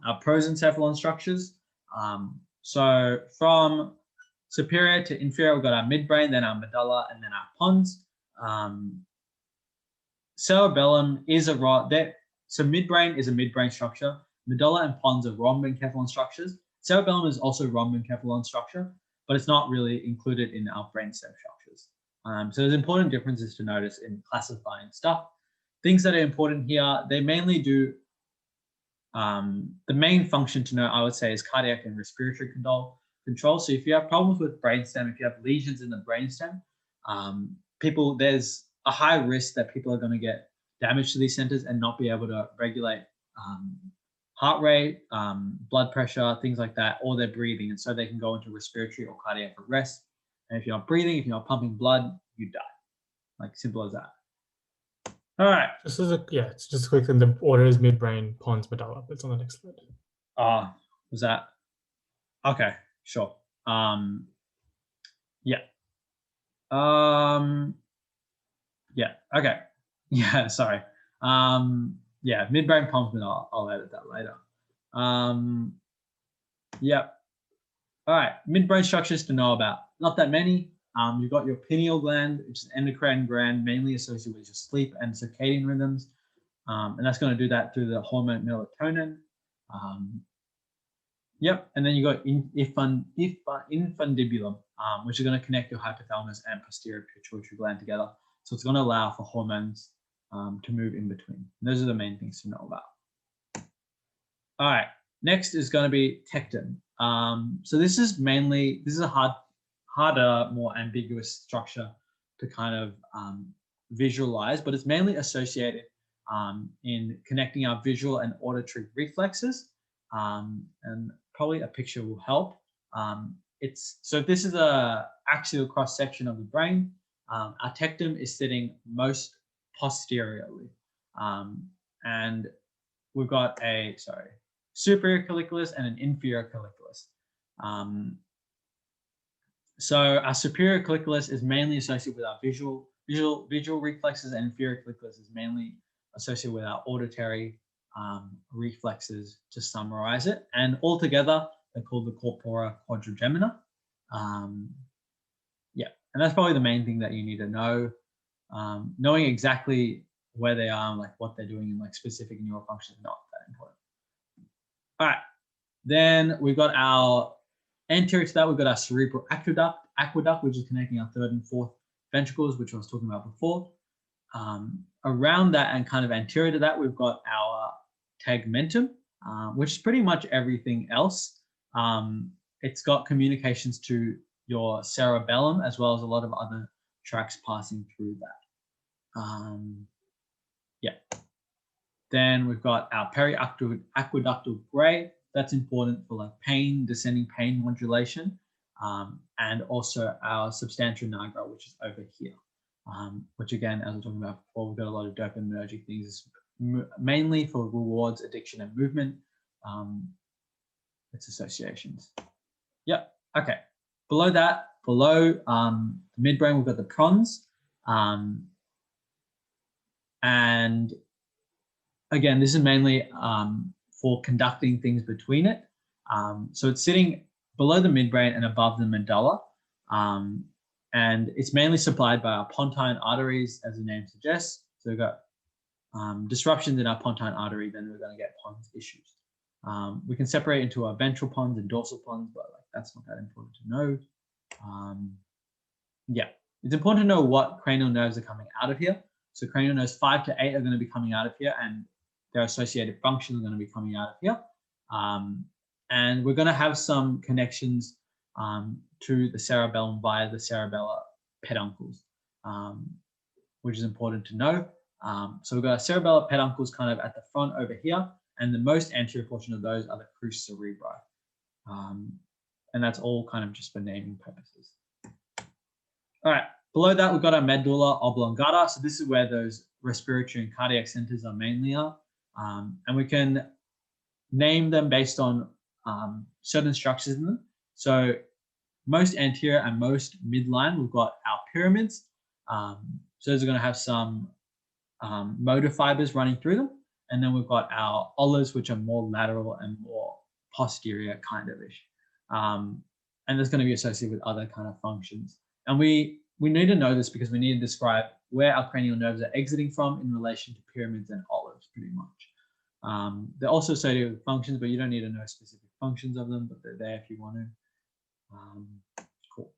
our prosencephalon structures. So from superior to inferior, we've got our midbrain, then our medulla, and then our pons. Cerebellum is a so midbrain is a midbrain structure. Medulla and pons are rhombencephalon structures. Cerebellum is also rhombencephalon structure, but it's not really included in our brainstem structures. So there's important differences to notice in classifying stuff. Things that are important here, they mainly do, the main function to know, I would say, is cardiac and respiratory control. So if you have problems with brainstem, if you have lesions in the brainstem, there's a high risk that people are going to get damage to these centers and not be able to regulate heart rate, blood pressure, things like that, or their breathing. And so they can go into respiratory or cardiac arrest. And if you're not breathing, if you're not pumping blood, you die. Like simple as that. All right. Just as a, yeah, it's just a quick thing. The order is midbrain, pons, medulla. It's on the next slide. Was that? Okay, sure. Yeah. Yeah, okay. Yeah, sorry. Yeah, midbrain, pons, medulla. I'll edit that later. Yep. All right, midbrain structures to know about. Not that many. You've got your pineal gland, which is an endocrine gland, mainly associated with your sleep and circadian rhythms. And that's going to do that through the hormone melatonin. Yep, and then you got infundibulum, which is going to connect your hypothalamus and posterior pituitary gland together. So it's going to allow for hormones to move in between. And those are the main things to know about. All right, next is going to be tectum. So this is a harder, more ambiguous structure to kind of visualize, but it's mainly associated in connecting our visual and auditory reflexes. And probably a picture will help. So if this is a axial cross section of the brain, our tectum is sitting most posteriorly, and we've got a superior colliculus and an inferior colliculus. So our superior colliculus is mainly associated with our visual reflexes, and inferior colliculus is mainly associated with our auditory reflexes, to summarize it. And altogether, they're called the corpora quadrigemina. Yeah, and that's probably the main thing that you need to know. Knowing exactly where they are, like what they're doing in like specific neural function, is not that important. All right, then we've got our anterior to that, we've got our cerebral aqueduct, which is connecting our third and fourth ventricles, which I was talking about before. Around that and kind of anterior to that, we've got our tegmentum, which is pretty much everything else. It's got communications to your cerebellum, as well as a lot of other tracts passing through that. Yeah. Then we've got our periaqueductal gray. That's important for like descending pain modulation, and also our substantia nigra, which is over here. Which again, as we're talking about before, we've got a lot of dopaminergic things, mainly for rewards, addiction, and movement. Its associations. Yep. Okay. Below that, below the midbrain, we've got the pons, and again, this is mainly for conducting things between it. So it's sitting below the midbrain and above the medulla. And it's mainly supplied by our pontine arteries, as the name suggests. So we've got disruptions in our pontine artery, then we're going to get pons issues. We can separate into our ventral pons and dorsal pons, but like that's not that important to know. Yeah, it's important to know what cranial nerves are coming out of here. So cranial nerves 5 to 8 are going to be coming out of here, and their associated functions are going to be coming out of here. And we're going to have some connections to the cerebellum via the cerebellar peduncles, which is important to know. So we've got our cerebellar peduncles kind of at the front over here, and the most anterior portion of those are the crus cerebri. And that's all kind of just for naming purposes. All right, below that, we've got our medulla oblongata. So this is where those respiratory and cardiac centers are mainly are. And we can name them based on certain structures in them. So most anterior and most midline, we've got our pyramids. So those are going to have some motor fibers running through them. And then we've got our olives, which are more lateral and more posterior kind of ish. And there's going to be associated with other kind of functions. And we need to know this because we need to describe where our cranial nerves are exiting from in relation to pyramids and olives, pretty much. They're also associated with functions, but you don't need to know specific functions of them, but they're there if you want to. Cool.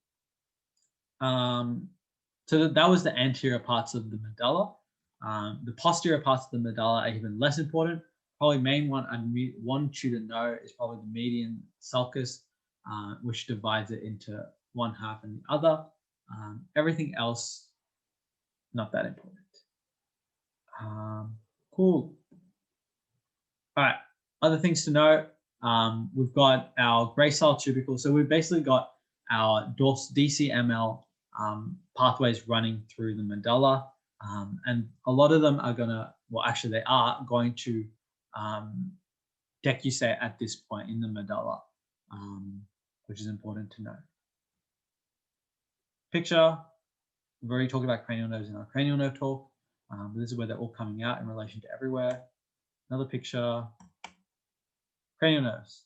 So that was the anterior parts of the medulla. The posterior parts of the medulla are even less important. Probably main one I want you to know is probably the median sulcus, which divides it into one half and the other. Everything else, not that important. Cool. All right, other things to know. We've got our gracile tubercle. So we've basically got our DCML pathways running through the medulla. And a lot of them are they are going to decussate at this point in the medulla, which is important to know. Picture, we've already talked about cranial nerves in our cranial nerve talk. But this is where they're all coming out in relation to everywhere. Another picture, cranial nerves.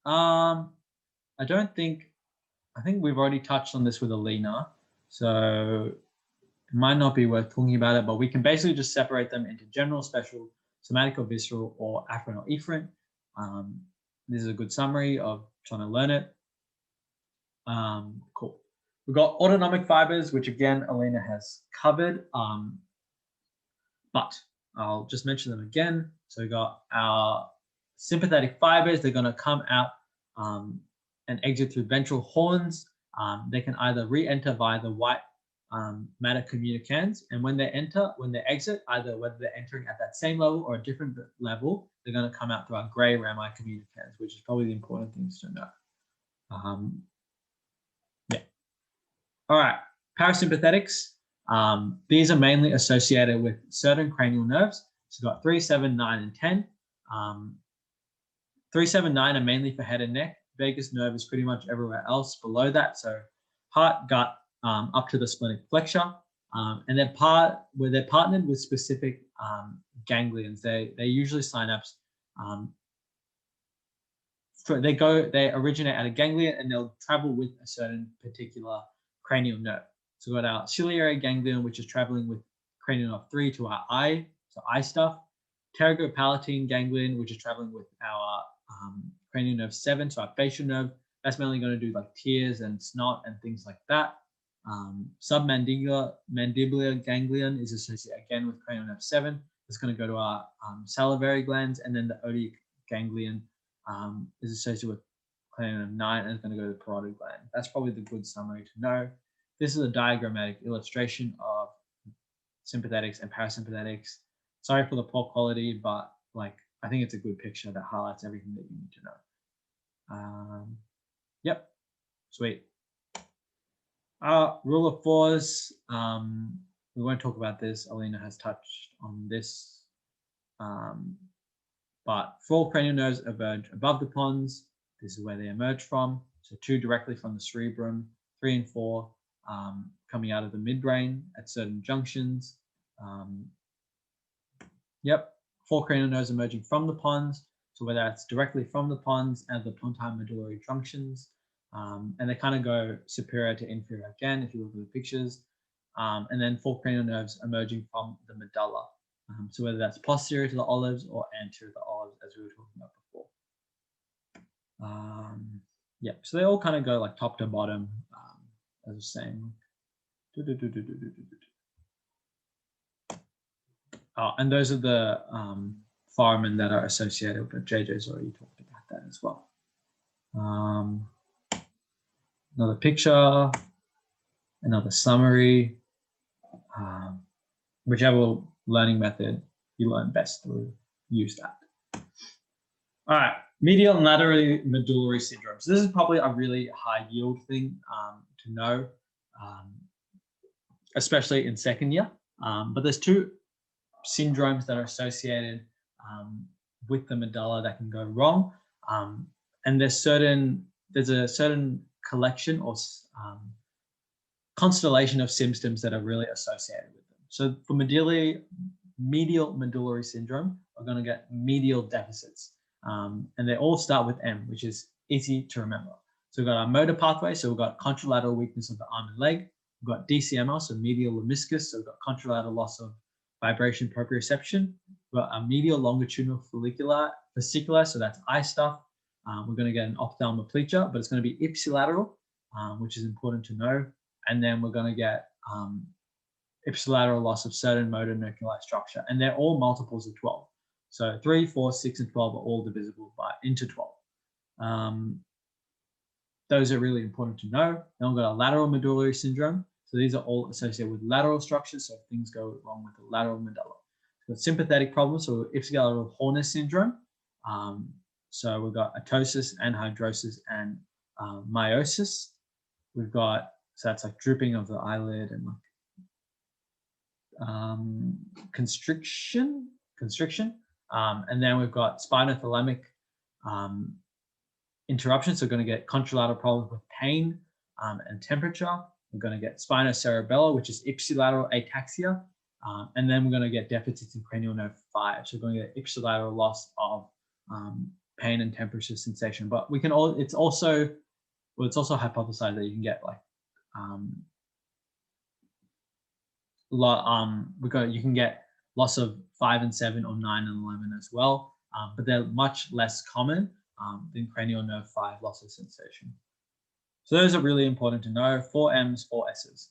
I think we've already touched on this with Alina, so it might not be worth talking about it, but we can basically just separate them into general, special, somatic or visceral, or afferent or efferent. This is a good summary of trying to learn it. Cool. We've got autonomic fibers, which again, Alina has covered, but I'll just mention them again. So we've got our sympathetic fibers. They're going to come out and exit through ventral horns. They can either re-enter via the white matter communicans, and when they exit, either whether they're entering at that same level or a different level, they're going to come out through our gray rami communicans, which is probably the important things to know. Yeah. All right, parasympathetics. These are mainly associated with certain cranial nerves. So we've got 3, 7, 9, and 10. 3, 7, 9 are mainly for head and neck. Vagus nerve is pretty much everywhere else below that. So heart, gut, up to the splenic flexure. And they're partnered with specific ganglions. They usually synapse. They originate at a ganglion and they'll travel with a certain particular cranial nerve. So we've got our ciliary ganglion, which is traveling with cranial nerve 3 to our eye, so eye stuff. Pterygopalatine ganglion, which is traveling with our cranial nerve 7, so our facial nerve. That's mainly going to do like tears and snot and things like that. Submandibular ganglion is associated again with cranial nerve 7. It's going to go to our salivary glands, and then the otic ganglion is associated with cranial nerve 9 and it's going to go to the parotid gland. That's probably the good summary to know. This is a diagrammatic illustration of sympathetics and parasympathetics. Sorry for the poor quality, but I think it's a good picture that highlights everything that you need to know. Yep, sweet. Rule of 4s. We won't talk about this. Alina has touched on this. But 4 cranial nerves emerge above the pons. This is where they emerge from. So 2 directly from the cerebrum, 3 and 4 coming out of the midbrain at certain junctions. Yep, 4 cranial nerves emerging from the pons. So whether that's directly from the pons and the pontine medullary junctions, and they kind of go superior to inferior again, if you look at the pictures. And then 4 cranial nerves emerging from the medulla. So whether that's posterior to the olives or anterior to the olives, as we were talking about before. Yep, so they all kind of go like top to bottom, as I was saying. And those are the foramen that are associated with JJ's already talked about that as well. Another picture, another summary, whichever learning method you learn best through, use that. All right, medial and lateral medullary syndrome. So this is probably a really high yield thing to know, especially in second year. But there's 2 syndromes that are associated with the medulla that can go wrong. And there's a certain collection or constellation of symptoms that are really associated with them. So for medial medullary syndrome, we're going to get medial deficits. And they all start with M, which is easy to remember. So we've got our motor pathway. So we've got contralateral weakness of the arm and leg. We've got DCML, so medial lemniscus. So we've got contralateral loss of vibration proprioception. We've got a medial longitudinal fascicular, so that's eye stuff. We're going to get an ophthalmoplegia, but it's going to be ipsilateral, which is important to know. And then we're going to get ipsilateral loss of certain motor nuclei structure, and they're all multiples of 12. So 3, 4, 6, and 12 are all divisible into 12. Those are really important to know. Then we've got a lateral medullary syndrome. So these are all associated with lateral structures. So things go wrong with the lateral medulla. We've got sympathetic problems, so ipsilateral Horner syndrome. So we've got atosis, anhidrosis, and meiosis. We've got, so that's like drooping of the eyelid and like constriction. And then we've got spinothalamic interruption. So we're going to get contralateral problems with pain and temperature. We're going to get spinocerebellar, which is ipsilateral ataxia. And then we're going to get deficits in cranial nerve 5. So we're going to get ipsilateral loss of pain and temperature sensation. But we can it's also hypothesized that you can get like you can get loss of 5 and 7 or 9 and 11 as well, but they're much less common than cranial nerve 5 loss of sensation. So those are really important to know. 4 M's, 4 S's.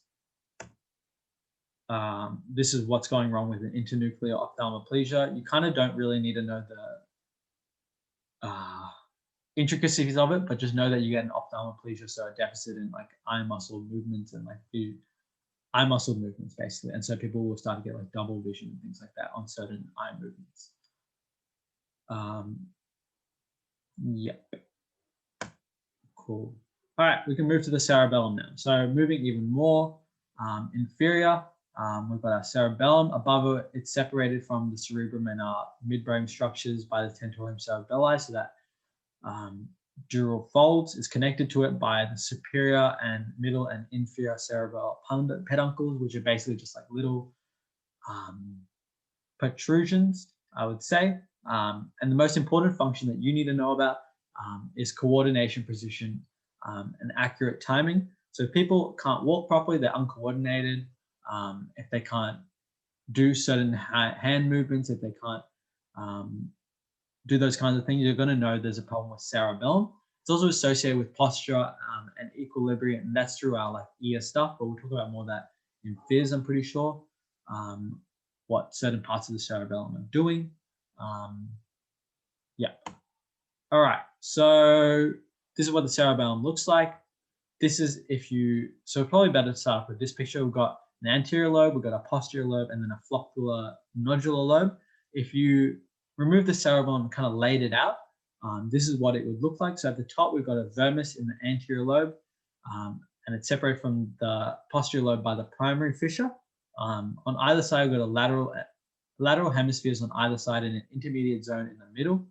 This is what's going wrong with an internuclear ophthalmoplegia. You kind of don't really need to know the intricacies of it, but just know that you get an ophthalmoplegia, so a deficit in like eye muscle movements and like eye muscle movements basically. And so people will start to get like double vision and things like that on certain eye movements. Yep. Cool. All right, we can move to the cerebellum now. So moving even more inferior, we've got our cerebellum. Above it, it's separated from the cerebrum and our midbrain structures by the tentorium cerebelli, so that dural folds is connected to it by the superior and middle and inferior cerebral peduncles, which are basically just like little protrusions, I would say. And the most important function that you need to know about is coordination, precision, and accurate timing. So if people can't walk properly, they're uncoordinated. If they can't do certain hand movements, if they can't do those kinds of things, you're going to know there's a problem with cerebellum. It's also associated with posture and equilibrium, and that's through our like ear stuff, but we'll talk about more of that in phys, I'm pretty sure, what certain parts of the cerebellum are doing. Yeah. All right, so this is what the cerebellum looks like. This is so probably better to start with this picture. We've got an anterior lobe, we've got a posterior lobe, and then a floccular nodular lobe. If you remove the cerebellum and kind of laid it out, this is what it would look like. So at the top, we've got a vermis in the anterior lobe, and it's separated from the posterior lobe by the primary fissure. On either side, we've got a lateral hemispheres on either side and an intermediate zone in the middle.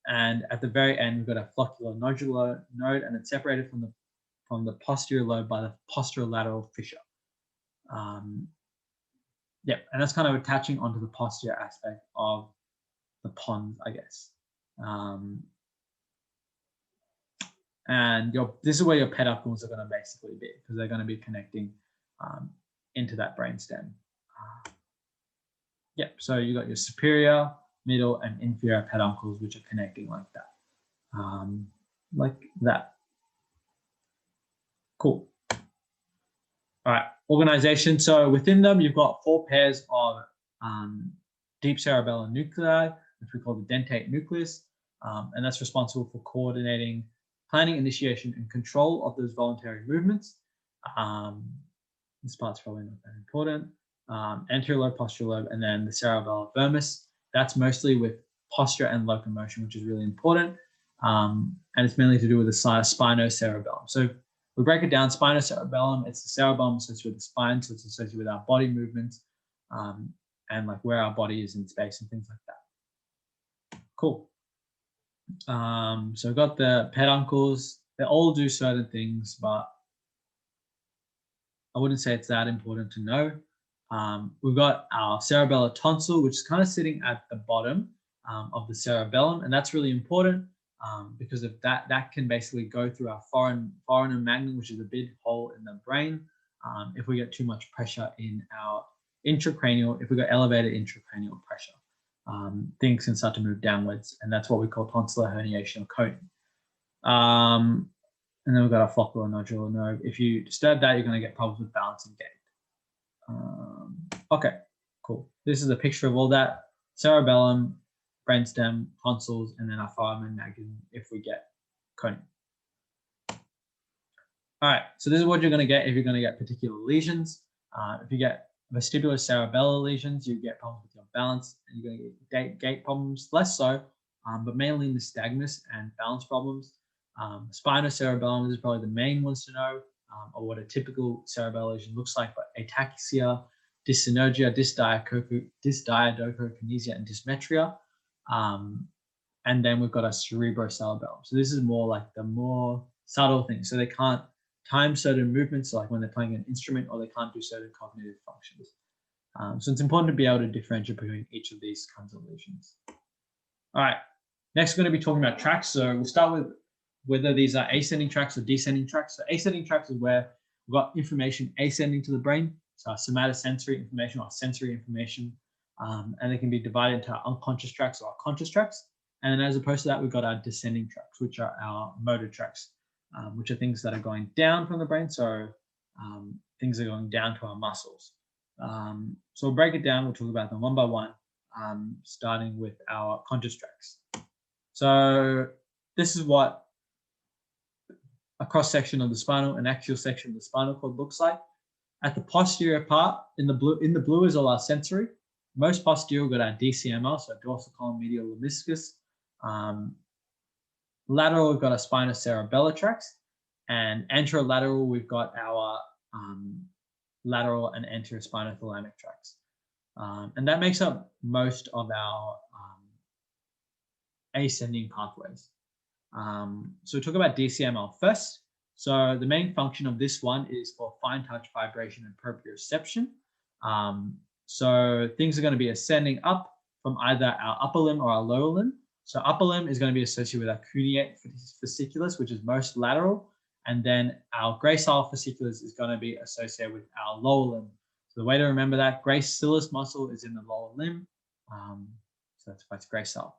And at the very end, we've got a floccular nodular node, and it's separated from the posterior lobe by the posterolateral fissure. Yeah, and that's kind of attaching onto the posterior aspect of the pons, I guess. And this is where your peduncles are going to basically be, because they're going to be connecting into that brainstem. Yep, so you got your superior, middle, and inferior peduncles, which are connecting like that. Like that. Cool. All right, organization. So within them, you've got 4 pairs of deep cerebellar nuclei, which we call the dentate nucleus, and that's responsible for coordinating planning, initiation, and control of those voluntary movements. This part's probably not that important. Anterior lobe, posterior lobe, and then the cerebellar vermis. That's mostly with posture and locomotion, which is really important. And it's mainly to do with the spinocerebellum. So we break it down. Spinocerebellum, it's the cerebellum associated with the spine, so it's associated with our body movements. and like where our body is in space and things like that. Cool. So we've got the peduncles. They all do certain things, but I wouldn't say it's that important to know. We've got our cerebellar tonsil, which is kind of sitting at the bottom of the cerebellum, and that's really important because of that can basically go through our foramen magnum, which is a big hole in the brain. If we get too much pressure in our intracranial, if we got elevated intracranial pressure, things can start to move downwards, and that's what we call tonsillar herniation or coating. And then we've got our floccular nodular nerve. If you disturb that, you're going to get problems with balance and gait. Okay, cool. This is a picture of all that: cerebellum, brainstem, tonsils, and then our foramen magnum if we get coating. All right, so this is what you're going to get if you're going to get particular lesions. If you get vestibular cerebellar lesions, you get problems with your balance, and you're going to get gait problems, less so, but mainly nystagmus and balance problems. Spinocerebellum is probably the main ones to know, or what a typical cerebellar lesion looks like, but ataxia, dyssynergia, dysdiadochokinesia, and dysmetria. And then we've got a cerebrocerebellum. So this is more like the more subtle things. So they can't time certain movements, like when they're playing an instrument, or they can't do certain cognitive functions. So it's important to be able to differentiate between each of these kinds of lesions. All right, next we're going to be talking about tracts. So we'll start with whether these are ascending tracts or descending tracts. So ascending tracts is where we've got information ascending to the brain. So our somatosensory information or sensory information, and they can be divided into our unconscious tracts or our conscious tracts. And then as opposed to that, we've got our descending tracts, which are our motor tracts, which are things that are going down from the brain. So things are going down to our muscles. So we'll break it down. We'll talk about them one by one, starting with our conscious tracts. So this is what a cross section of the spinal and axial section of the spinal cord looks like. At the posterior part, in the blue is all our sensory. Most posterior, we've got our DCML, so dorsal column medial lemniscus. Lateral, we've got our spinocerebellar tracts, and anterolateral, we've got our lateral and anterior spinothalamic tracts. And that makes up most of our ascending pathways. So we talk about DCML first. So the main function of this one is for fine touch, vibration, and proprioception. So things are going to be ascending up from either our upper limb or our lower limb. So upper limb is going to be associated with our cuneate fasciculus, which is most lateral. And then our gracile fasciculus is going to be associated with our lower limb. So the way to remember that, gracilis muscle is in the lower limb. So that's why it's gracile.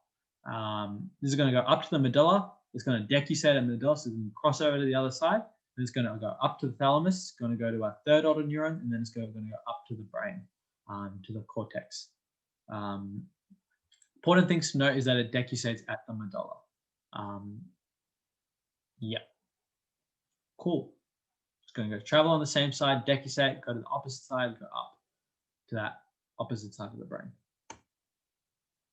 This is going to go up to the medulla. It's going to decussate at the medulla, so it's going to cross over to the other side. Then it's going to go up to the thalamus. It's going to go to our third order neuron, and then it's going to go up to the brain, to the cortex. Important things to note is that it decussates at the medulla. Yeah. Cool. It's going to go travel on the same side, decussate, go to the opposite side, go up to that opposite side of the brain.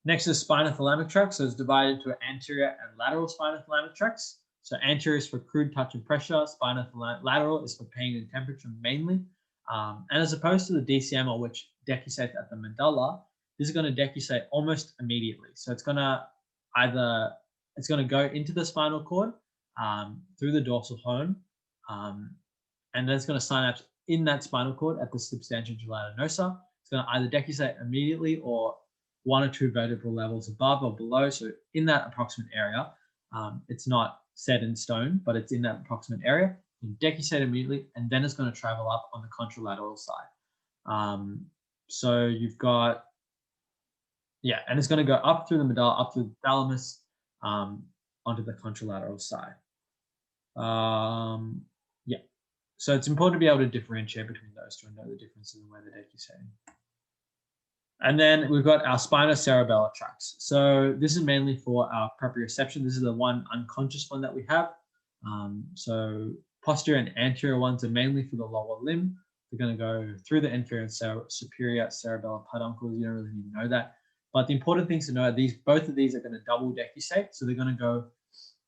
Next is spinothalamic tract. So it's divided into anterior and lateral spinothalamic tracts. So anterior is for crude touch and pressure. Lateral is for pain and temperature mainly. And as opposed to the DCML, which decussates at the medulla, this is going to decussate almost immediately. So it's going to go into the spinal cord through the dorsal horn, and then it's going to synapse in that spinal cord at the substantia gelatinosa. It's going to either decussate immediately or one or two vertebral levels above or below. So in that approximate area, it's not set in stone, but it's in that approximate area. You decussate immediately, and then it's going to travel up on the contralateral side. So you've got, and it's going to go up through the medulla, up through the thalamus, onto the contralateral side. So it's important to be able to differentiate between those two and know the differences in where they're decussating. And then we've got our spinocerebellar tracts. So this is mainly for our proprioception. This is the one unconscious one that we have. So posterior and anterior ones are mainly for the lower limb. They're going to go through the inferior and superior cerebellar peduncles. You don't really need to know that. But the important things to know are both of these are going to double decussate. So they're going to go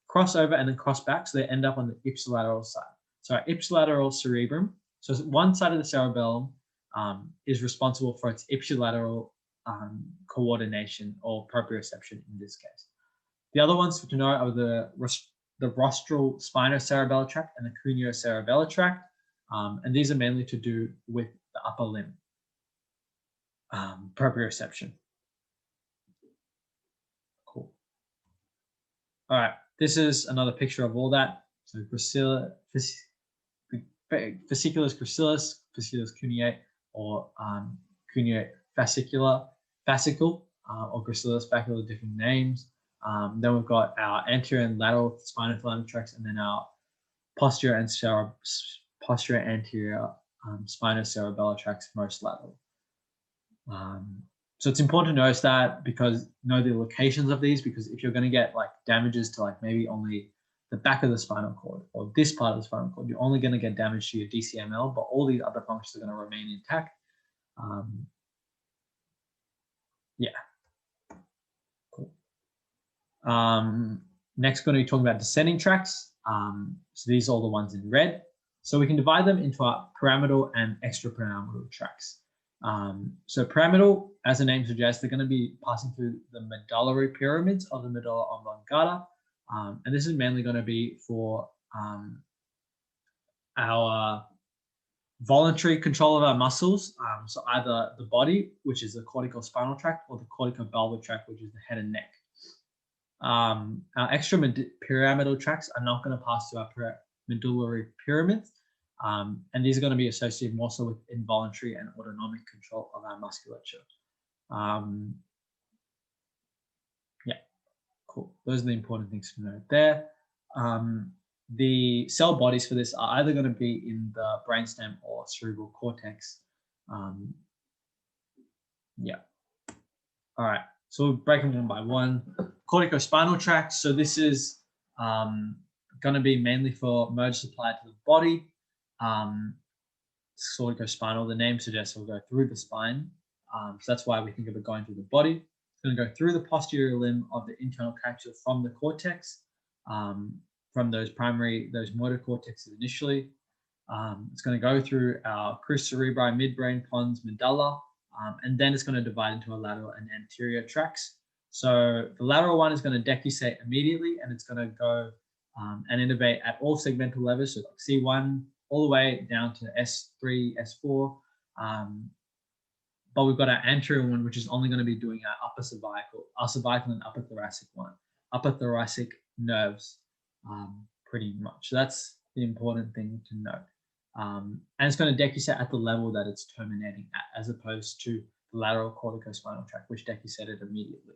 cross over and then cross back. So they end up on the ipsilateral side. So our ipsilateral cerebrum. So one side of the cerebellum is responsible for its ipsilateral coordination or proprioception in this case. The other ones to know are the rostral spinocerebellar tract and the craniocerebellar tract, and these are mainly to do with the upper limb proprioception. Cool. All right, this is another picture of all that. So fasciculus gracilis, fasciculus cuneate, or cuneate fascicular, fascicle, or gracilis fascicular, different names. Then we've got our anterior and lateral spinothalamic tracts, and then our posterior and posterior anterior spinocerebellar tracts, most lateral. So it's important to notice that, because know the locations of these, because if you're going to get like damages to like maybe only the back of the spinal cord or this part of the spinal cord, you're only going to get damage to your DCML, but all these other functions are going to remain intact. Yeah. Cool. Next, going to be talking about descending tracts. So these are all the ones in red. So we can divide them into our pyramidal and extrapyramidal tracts. So pyramidal, as the name suggests, they're going to be passing through the medullary pyramids of the medulla oblongata. And this is mainly going to be for our voluntary control of our muscles. So either the body, which is the corticospinal tract, or the corticobulbar tract, which is the head and neck. Our extrapyramidal tracts are not going to pass through our medullary pyramids. And these are going to be associated more so with involuntary and autonomic control of our musculature. Yeah, cool. Those are the important things to note there. The cell bodies for this are either going to be in the brainstem or cerebral cortex. Yeah. All right. So we'll break them one by one. Corticospinal tract. So this is going to be mainly for motor supply to the body. Corticospinal, the name suggests, will go through the spine. So that's why we think of it going through the body. It's going to go through the posterior limb of the internal capsule from the cortex, from those motor cortexes initially. It's going to go through our crus cerebri, midbrain, pons, medulla, and then it's going to divide into a lateral and anterior tracts. So the lateral one is going to decussate immediately, and it's going to go and innervate at all segmental levels, so like C1 all the way down to S3, S4. But we've got our anterior one, which is only going to be doing our upper cervical and upper thoracic one, upper thoracic nerves, pretty much. So that's the important thing to note. And it's going to decussate at the level that it's terminating at, as opposed to the lateral corticospinal tract, which decussated immediately.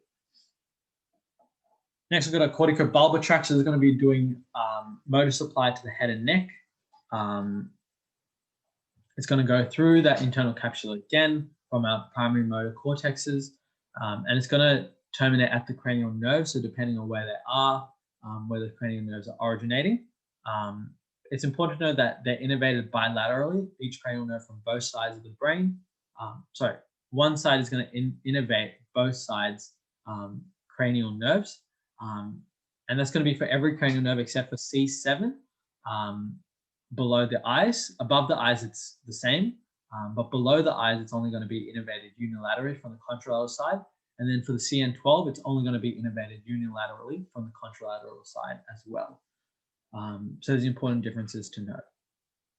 Next, we've got a corticobulbar tract. So it's going to be doing motor supply to the head and neck. It's going to go through that internal capsule again from our primary motor cortexes, and it's going to terminate at the cranial nerves. So depending on where they are, where the cranial nerves are originating, it's important to know that they're innervated bilaterally, each cranial nerve from both sides of the brain. Sorry, one side is going to innervate both sides cranial nerves. And that's going to be for every cranial nerve except for C7, below the eyes. Above the eyes, it's the same, but below the eyes, it's only going to be innervated unilaterally from the contralateral side. And then for the CN12, it's only going to be innervated unilaterally from the contralateral side as well. So there's important differences to note.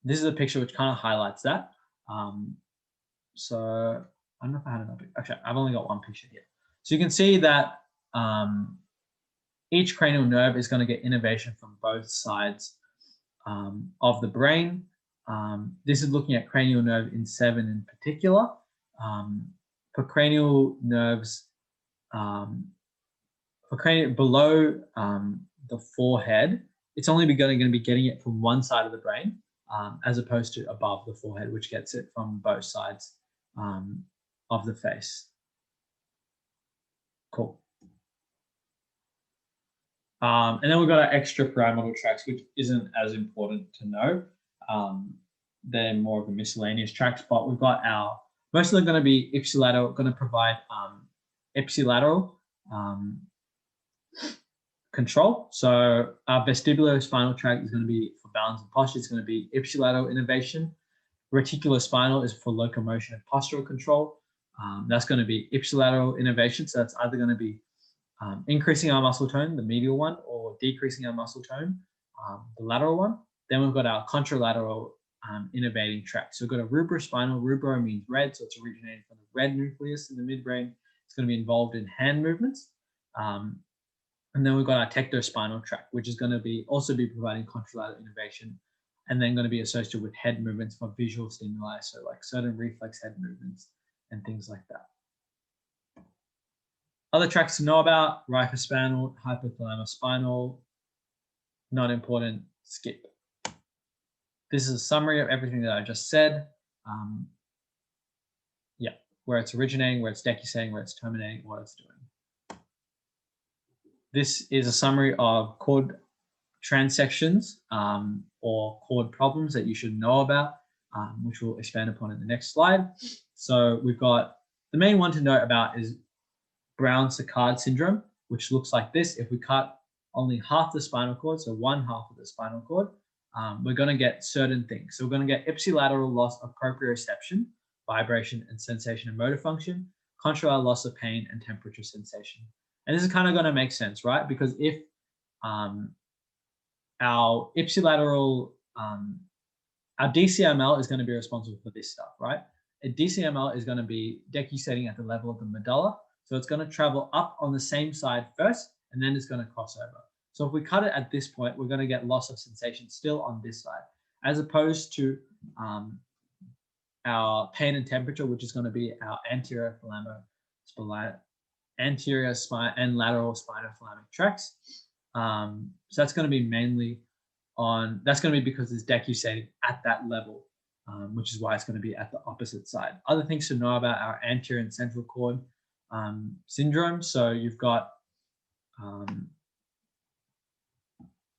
This is a picture which kind of highlights that. So I don't know if I had another picture. Actually, I've only got one picture here. So you can see that each cranial nerve is going to get innervation from both sides of the brain. This is looking at cranial nerve in 7 in particular. For cranial nerves, below the forehead, it's only going to be getting it from one side of the brain, as opposed to above the forehead, which gets it from both sides of the face. Cool. And then we've got our extrapyramidal tracts, which isn't as important to know. They're more of a miscellaneous tracts, but we've got our, most of them are going to be ipsilateral, going to provide ipsilateral control. So our vestibulospinal tract is going to be for balance and posture. It's going to be ipsilateral innervation. Reticulospinal is for locomotion and postural control. That's going to be ipsilateral innervation. So that's either going to be increasing our muscle tone, the medial one, or decreasing our muscle tone, the lateral one. Then we've got our contralateral innervating tract. So we've got a rubrospinal. Rubro means red, so it's originating from the red nucleus in the midbrain. It's going to be involved in hand movements. And then we've got our tectospinal tract, which is going to also be providing contralateral innervation, and then going to be associated with head movements for visual stimuli, so like certain reflex head movements and things like that. Other tracts to know about: rhypospinal, hypothalamo-spinal, not important, skip. This is a summary of everything that I just said. Yeah, where it's originating, where it's decusating, where it's terminating, what it's doing. This is a summary of chord transections or chord problems that you should know about, which we'll expand upon in the next slide. So we've got the main one to note about is Brown-Séquard syndrome, which looks like this. If we cut only half the spinal cord, so one half of the spinal cord, we're going to get certain things. So we're going to get ipsilateral loss of proprioception, vibration and sensation and motor function, contralateral loss of pain and temperature sensation. And this is kind of going to make sense, right? Because if our ipsilateral, our DCML is going to be responsible for this stuff, right? A DCML is going to be decusating at the level of the medulla. So it's going to travel up on the same side first, and then it's going to cross over. So if we cut it at this point, we're going to get loss of sensation still on this side, as opposed to our pain and temperature, which is going to be our anterior spine and lateral spinothalamic tracts. So that's going to be mainly on, that's going to be because it's decusating at that level, which is why it's going to be at the opposite side. Other things to know about our anterior and central cord syndrome. So you've got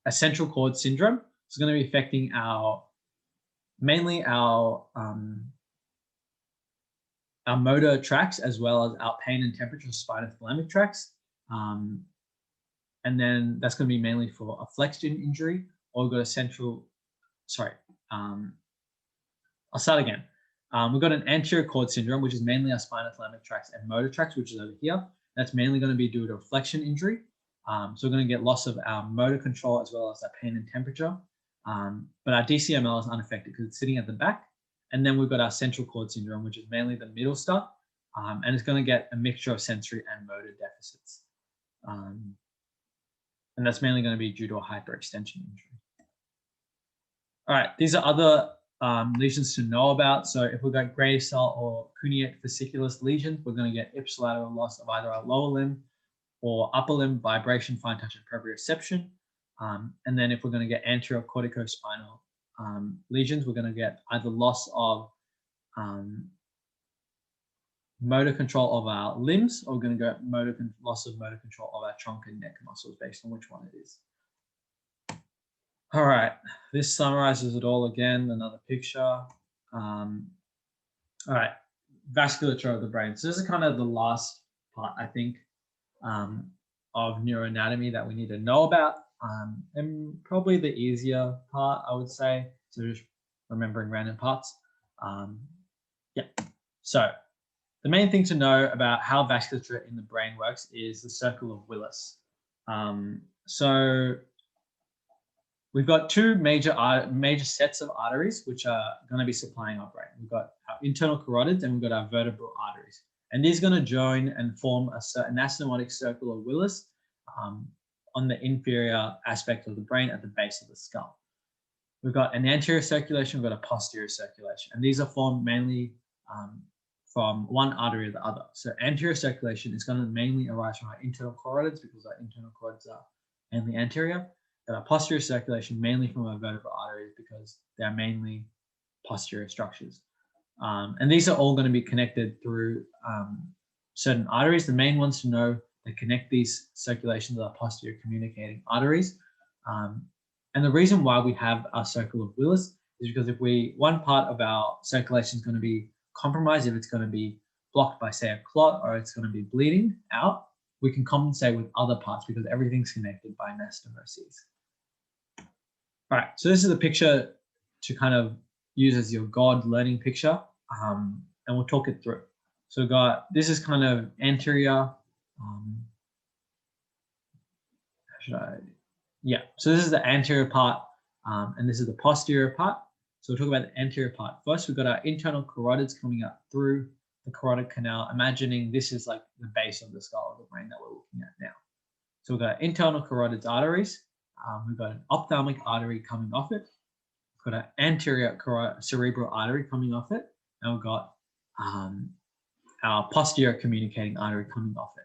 a central cord syndrome. It's going to be affecting mainly our motor tracts, as well as our pain and temperature spinothalamic tracts. And then that's going to be mainly for a flexed injury, or we've got a central, I'll start again. We've got an anterior cord syndrome, which is mainly our spinothalamic tracts and motor tracts, which is over here. That's mainly going to be due to a flexion injury. So we're going to get loss of our motor control as well as our pain and temperature. But our DCML is unaffected because it's sitting at the back. And then we've got our central cord syndrome, which is mainly the middle stuff. And it's going to get a mixture of sensory and motor deficits. And that's mainly going to be due to a hyperextension injury. All right, these are other lesions to know about. So if we've got gray cell or cuneate fasciculus lesions, we're going to get ipsilateral loss of either our lower limb or upper limb vibration, fine touch, and proprioception. And then if we're going to get anterior corticospinal lesions, we're going to get either loss of motor control of our limbs, or we're going to get loss of motor control of our trunk and neck muscles based on which one it is. All right, this summarizes it all again, another picture. All right, vasculature of the brain. So this is kind of the last part, I think, of neuroanatomy that we need to know about, and probably the easier part, I would say. So just remembering random parts. Yeah, so the main thing to know about how vasculature in the brain works is the circle of Willis. So we've got two major sets of arteries which are going to be supplying our brain. We've got our internal carotids and we've got our vertebral arteries. And these are going to join and form an anastomotic circle of Willis on the inferior aspect of the brain at the base of the skull. We've got an anterior circulation, we've got a posterior circulation, and these are formed mainly from one artery or the other. So anterior circulation is going to mainly arise from our internal carotids because our internal carotids are mainly anterior. And our posterior circulation mainly from our vertebral arteries because they're mainly posterior structures. And these are all going to be connected through certain arteries. The main ones to know that connect these circulations are posterior communicating arteries. And the reason why we have our circle of Willis is because if one part of our circulation is going to be compromised, if it's going to be blocked by, say, a clot, or it's going to be bleeding out, we can compensate with other parts because everything's connected by anastomosis. All right, so this is a picture to kind of use as your God learning picture, and we'll talk it through. So we've got, this is kind of anterior. So this is the anterior part, and this is the posterior part. So we'll talk about the anterior part. First, we've got our internal carotids coming up through the carotid canal, imagining this is like the base of the skull of the brain that we're looking at now. So we've got internal carotids arteries. We've got an ophthalmic artery coming off it. We've got an anterior cerebral artery coming off it. And we've got our posterior communicating artery coming off it.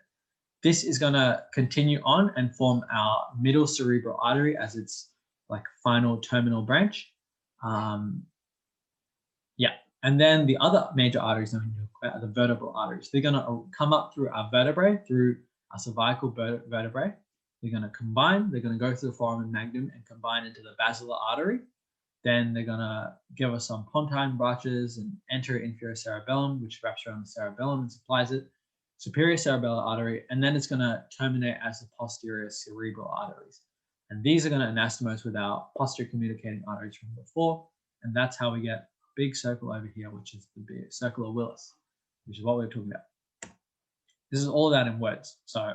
This is going to continue on and form our middle cerebral artery as its like final terminal branch. And then the other major arteries that we know about are the vertebral arteries. They're going to come up through our vertebrae, through our cervical vertebrae. They're going to combine. They're going to go through the foramen magnum and combine into the basilar artery. Then they're going to give us some pontine branches and anterior inferior cerebellum, which wraps around the cerebellum and supplies it. Superior cerebellar artery, and then it's going to terminate as the posterior cerebral arteries. And these are going to anastomose with our posterior communicating arteries from before. And that's how we get a big circle over here, which is the big circle of Willis, which is what we're talking about. This is all that in words. So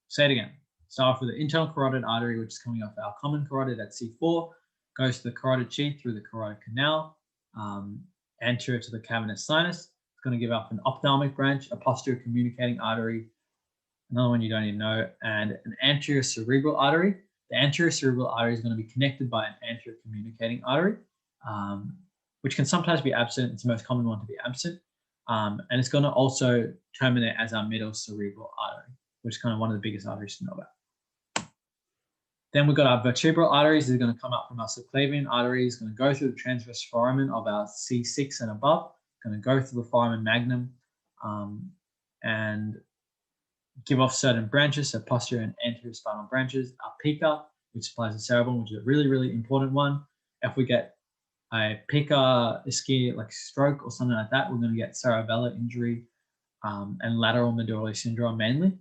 say it again. Start off with the internal carotid artery, which is coming off our common carotid at C4, goes to the carotid sheath through the carotid canal, anterior to the cavernous sinus. It's going to give off an ophthalmic branch, a posterior communicating artery, another one you don't even know, and an anterior cerebral artery. The anterior cerebral artery is going to be connected by an anterior communicating artery, which can sometimes be absent. It's the most common one to be absent. And it's going to also terminate as our middle cerebral artery, which is kind of one of the biggest arteries to know about. Then we've got our vertebral arteries. They're going to come up from our subclavian arteries, going to go through the transverse foramen of our C6 and above, going to go through the foramen magnum and give off certain branches, so posterior and anterior spinal branches. Our pica, which supplies the cerebrum, which is a really, really important one. If we get a pica ischemia, like stroke or something like that, we're going to get cerebellar injury and lateral medullary syndrome mainly.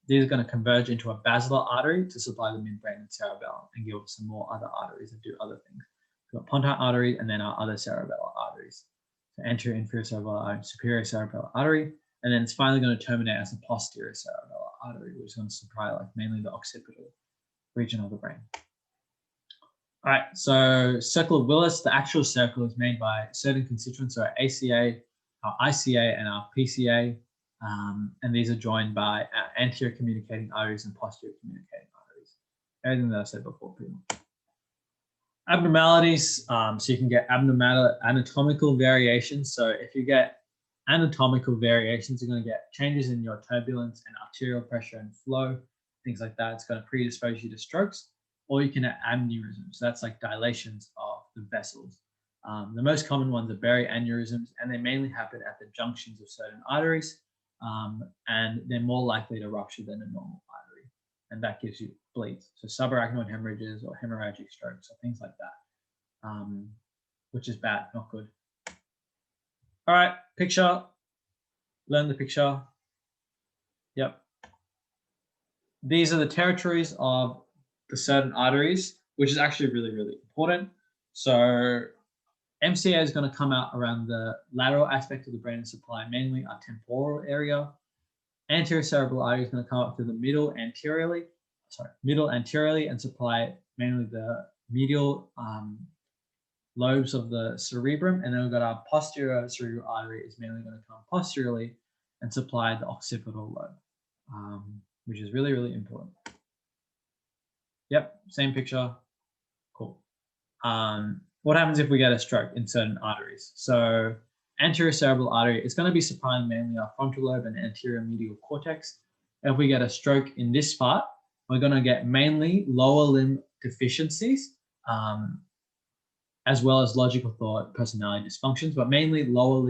These are going to converge into a basilar artery to supply the midbrain and cerebellum and give us some more other arteries that do other things. We've got pontine artery and then our other cerebellar arteries. So anterior inferior cerebellar artery, superior cerebellar artery, and then it's finally going to terminate as a posterior cerebellar artery, which is going to supply like mainly the occipital region of the brain. All right, so circle of Willis, the actual circle is made by certain constituents, so our ACA, our ICA, and our PCA. And these are joined by our anterior communicating arteries and posterior communicating arteries. Everything that I said before, pretty much. Abnormalities, so you can get anatomical variations. So if you get anatomical variations, you're going to get changes in your turbulence and arterial pressure and flow, things like that. It's going to predispose you to strokes, or you can have aneurysms. So that's like dilations of the vessels. The most common ones are berry aneurysms, and they mainly happen at the junctions of certain arteries. And they're more likely to rupture than a normal artery, and that gives you bleeds. So subarachnoid hemorrhages or hemorrhagic strokes or things like that, which is bad, not good. All right, picture. Learn the picture. Yep. These are the territories of the certain arteries, which is actually really, really important. So MCA is going to come out around the lateral aspect of the brain and supply mainly our temporal area. Anterior cerebral artery is going to come up through the middle anteriorly and supply mainly the medial lobes of the cerebrum. And then we've got our posterior cerebral artery is mainly going to come posteriorly and supply the occipital lobe, which is really, really important. Yep, same picture. Cool. What happens if we get a stroke in certain arteries? So anterior cerebral artery is going to be supplying mainly our frontal lobe and anterior medial cortex. If we get a stroke in this part, we're going to get mainly lower limb deficiencies, as well as logical thought, personality dysfunctions, but mainly lower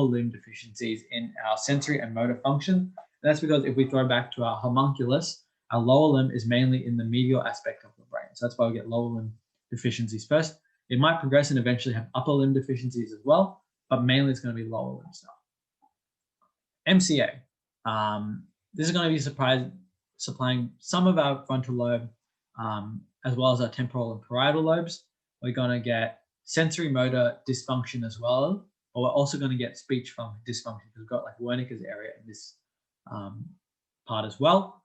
limb deficiencies in our sensory and motor function. And that's because if we throw back to our homunculus, our lower limb is mainly in the medial aspect of the brain. So that's why we get lower limb deficiencies first. It might progress and eventually have upper limb deficiencies as well, but mainly it's going to be lower limb stuff. MCA. This is going to be supplying some of our frontal lobe, as well as our temporal and parietal lobes. We're going to get sensory motor dysfunction as well But we're also going to get speech dysfunction. We've got like Wernicke's area in this part as well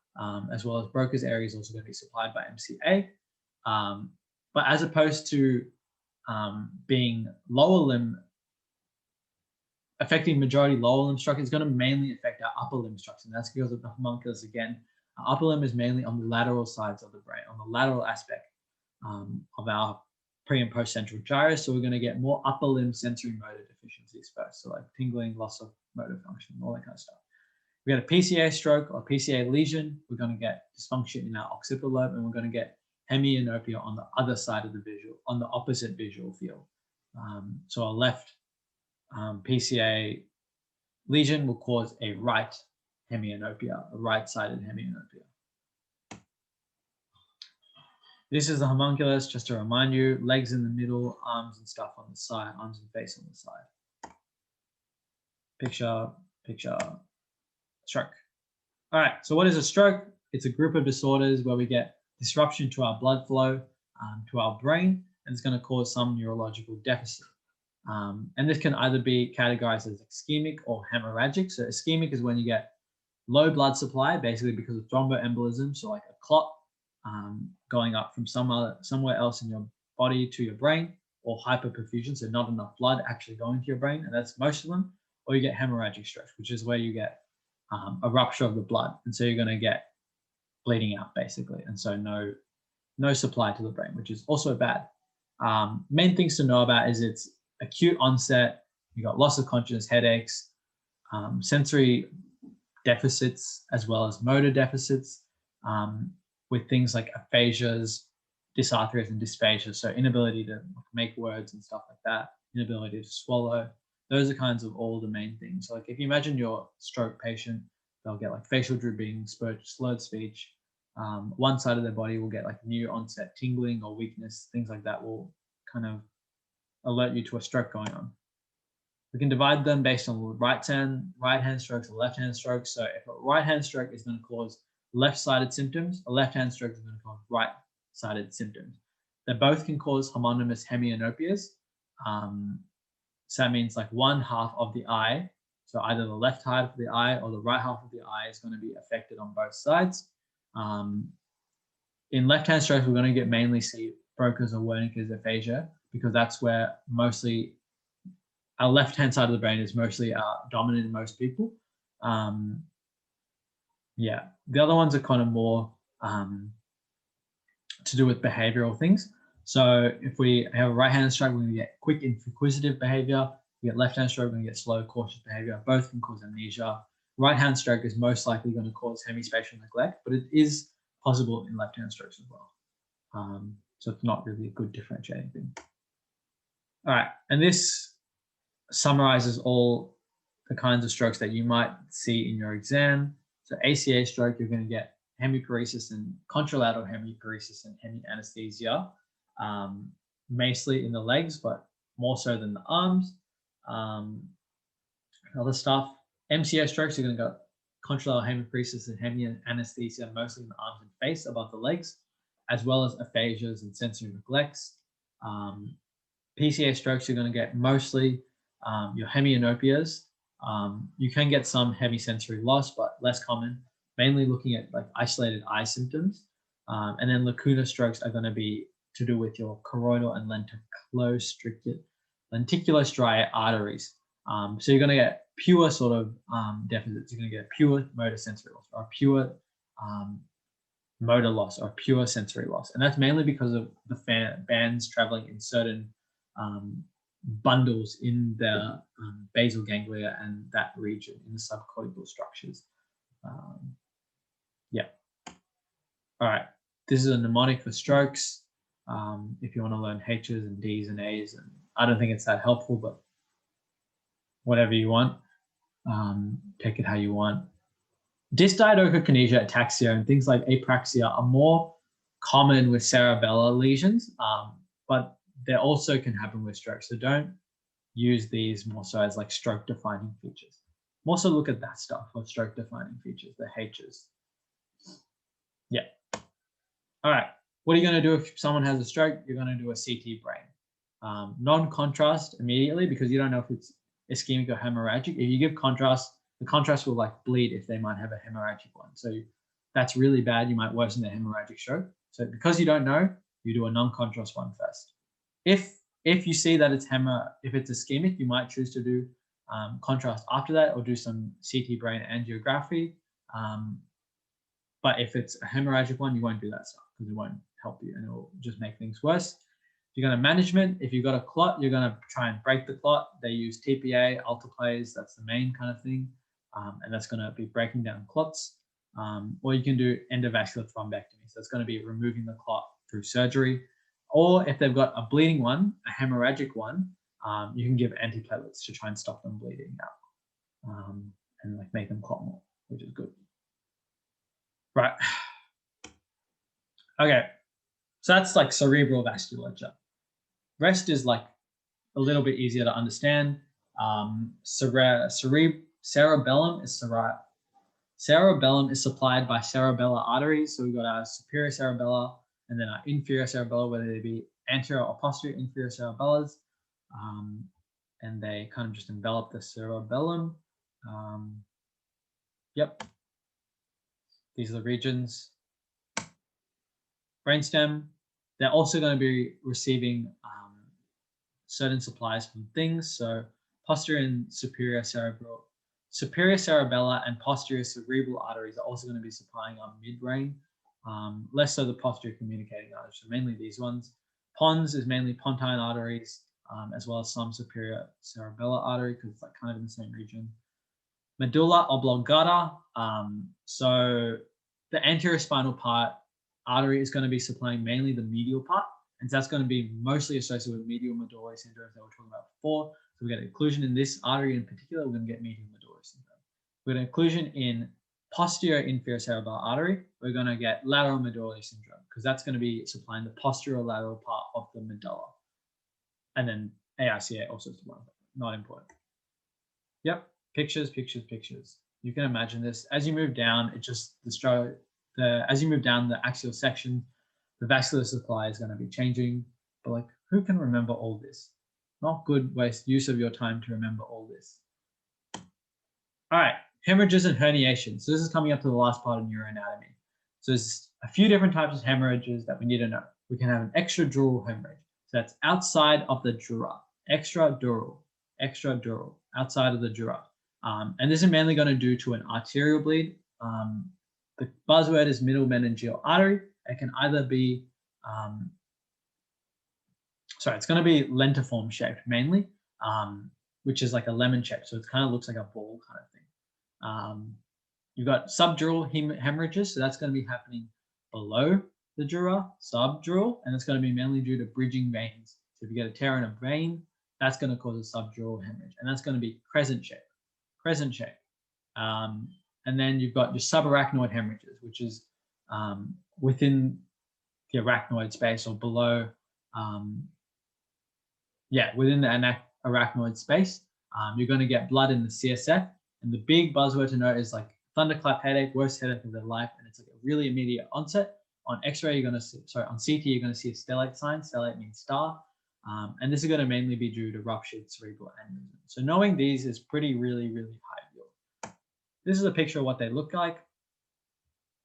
as Broca's area is also going to be supplied by MCA. But as opposed to being lower limb, affecting majority lower limb structure, it's going to mainly affect our upper limb structure. And that's because of the homunculus again. Our upper limb is mainly on the lateral sides of the brain, on the lateral aspect of our pre and post central gyrus. So we're going to get more upper limb sensory motor deficiencies first. So like tingling, loss of motor function, all that kind of stuff. We got a PCA stroke or PCA lesion. We're going to get dysfunction in our occipital lobe, and we're going to get hemianopia on the other side of the visual, on the opposite visual field. So a left PCA lesion will cause a right hemianopia, a right-sided hemianopia. This is the homunculus, just to remind you, legs in the middle, arms and stuff on the side, arms and face on the side. Picture, picture, stroke. All right, so what is a stroke? It's a group of disorders where we get disruption to our blood flow, to our brain, and it's going to cause some neurological deficit. And this can either be categorized as ischemic or hemorrhagic. So ischemic is when you get low blood supply, basically because of thromboembolism, so like a clot going up from somewhere else in your body to your brain, or hyperperfusion, so not enough blood actually going to your brain, and that's most of them. Or you get hemorrhagic strokes, which is where you get a rupture of the blood, and so you're going to get bleeding out basically, and so no supply to the brain, which is also bad. Main things to know about is it's acute onset. You got loss of consciousness, headaches, sensory deficits, as well as motor deficits, with things like aphasias, dysarthrias, and dysphagia. So inability to make words and stuff like that, inability to swallow. Those are kinds of all the main things. So like if you imagine your stroke patient, they'll get like facial drooping, slurred speech. One side of their body will get like new onset tingling or weakness. Things like that will kind of alert you to a stroke going on. We can divide them based on right hand strokes and left hand strokes. So if a right hand stroke is going to cause left-sided symptoms, a left hand stroke is going to cause right-sided symptoms. They both can cause homonymous hemianopias. So that means like one half of the eye, so either the left half of the eye or the right half of the eye is going to be affected on both sides. In left-hand strokes, we're going to mainly see Broca's or Wernicke's aphasia, because that's where mostly our left-hand side of the brain is mostly dominant in most people. Yeah, the other ones are kind of more to do with behavioral things. So if we have a right-hand stroke, we're going to get quick inquisitive behavior. We get left-hand stroke, we're going to get slow, cautious behavior. Both can cause amnesia. Right-hand stroke is most likely going to cause hemispatial neglect, but it is possible in left-hand strokes as well. So it's not really a good differentiating thing. All right, and this summarizes all the kinds of strokes that you might see in your exam. So ACA stroke, you're going to get hemiparesis and contralateral hemiparesis and hemianesthesia, mostly in the legs, but more so than the arms. Other stuff. MCA strokes, you're going to go contralateral hemiparesis and hemianesthesia, mostly in the arms and face above the legs, as well as aphasias and sensory neglects. PCA strokes, you're going to get mostly your hemianopias. You can get some hemisensory loss, but less common, mainly looking at like isolated eye symptoms. And then lacuna strokes are going to be to do with your choroidal and lenticulostriate arteries. So you're going to get pure sort of deficits. You're going to get pure motor sensory loss, or pure motor loss, or pure sensory loss. And that's mainly because of the bands traveling in certain bundles in the basal ganglia and that region in the subcortical structures. Yeah. All right. This is a mnemonic for strokes. If you want to learn H's and D's and A's, and I don't think it's that helpful, but whatever you want, take it how you want. Dysdiadochokinesia, ataxia, and things like apraxia are more common with cerebellar lesions, but they also can happen with stroke. So don't use these more so as like stroke defining features. More so look at that stuff for stroke defining features, the H's. Yeah. All right. What are you going to do if someone has a stroke? You're going to do a CT brain. Non-contrast immediately, because you don't know if it's ischemic or hemorrhagic. If you give contrast, the contrast will like bleed if they might have a hemorrhagic one. So that's really bad. You might worsen the hemorrhagic stroke. So because you don't know, you do a non-contrast one first. If you see that it's if it's ischemic, you might choose to do contrast after that, or do some CT brain angiography. But if it's a hemorrhagic one, you won't do that stuff because it won't help you and it will just make things worse. If you're going to management, if you've got a clot, you're going to try and break the clot. They use TPA, alteplase, that's the main kind of thing. And that's going to be breaking down clots. Or you can do endovascular thrombectomy. So it's going to be removing the clot through surgery. Or if they've got a bleeding one, a hemorrhagic one, you can give antiplatelets to try and stop them bleeding out and like make them clot more, which is good. Right. Okay. So that's like cerebral vasculature. Rest is like a little bit easier to understand. Cerebellum is supplied by cerebellar arteries. So we've got our superior cerebellar and then our inferior cerebellar, whether they be anterior or posterior inferior cerebellars. And they kind of just envelop the cerebellum. Yep. These are the regions. Brainstem, they're also going to be receiving certain supplies from things. So posterior and superior cerebellar and posterior cerebral arteries are also going to be supplying our midbrain. Less so the posterior communicating arteries, so mainly these ones. Pons is mainly pontine arteries, as well as some superior cerebellar artery because it's like kind of in the same region. Medulla Oblongata, so the anterior spinal part artery is going to be supplying mainly the medial part, and so that's going to be mostly associated with medial medullary syndrome that we were talking about before. So we get occlusion in this artery in particular, we're going to get medial medullary syndrome. We're going to occlusion in posterior inferior cerebellar artery, we're going to get lateral medullary syndrome because that's going to be supplying the posterior lateral part of the medulla. And then AICA also supplies that, not important. Yep, pictures. You can imagine this. As you move down, it just as you move down the axial section, the vascular supply is going to be changing. But like, who can remember all this? Not good use of your time to remember all this. All right, hemorrhages and herniations. So this is coming up to the last part of neuroanatomy. So there's a few different types of hemorrhages that we need to know. We can have an extradural hemorrhage. So that's outside of the dura, extradural, outside of the dura. And this is mainly going to do to an arterial bleed. The buzzword is middle meningeal artery. It can either be, it's going to be lentiform shaped mainly, which is like a lemon shape. So it kind of looks like a ball kind of thing. You've got subdural hemorrhages. So that's going to be happening below the dura, subdural, and it's going to be mainly due to bridging veins. So if you get a tear in a vein, that's going to cause a subdural hemorrhage, and that's going to be crescent shape. And then you've got your subarachnoid hemorrhages, which is within the arachnoid space or below, within the arachnoid space. You're going to get blood in the CSF, and the big buzzword to note is like thunderclap headache, worst headache of their life, and it's like a really immediate onset. On X-ray, you're going to see, on CT, you're going to see a stellate sign. Stellate means star. And this is going to mainly be due to ruptured cerebral aneurysm. So knowing these is really high yield. This is a picture of what they look like.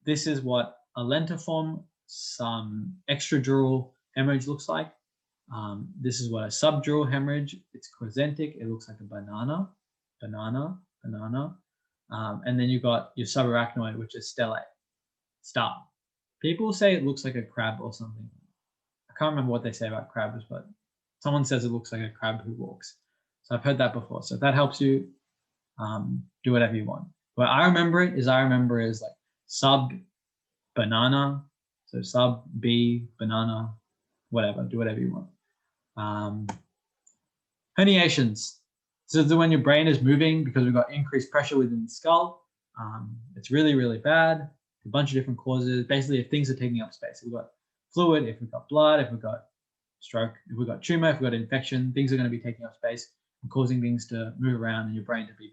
This is what a lentiform, some extradural hemorrhage looks like. This is what a subdural hemorrhage, it's crescentic. It looks like a banana. And then you've got your subarachnoid, which is stellate, star. People say it looks like a crab or something. I can't remember what they say about crabs, but someone says it looks like a crab who walks. So I've heard that before. So if that helps you, do whatever you want. But I remember it as like sub banana. So sub B banana, whatever, do whatever you want. Herniations. So this is when your brain is moving because we've got increased pressure within the skull. It's really bad. A bunch of different causes. Basically, if things are taking up space, if we've got fluid, if we've got blood, if we've got stroke, if we've got tumor, if we've got infection, things are going to be taking up space and causing things to move around and your brain to be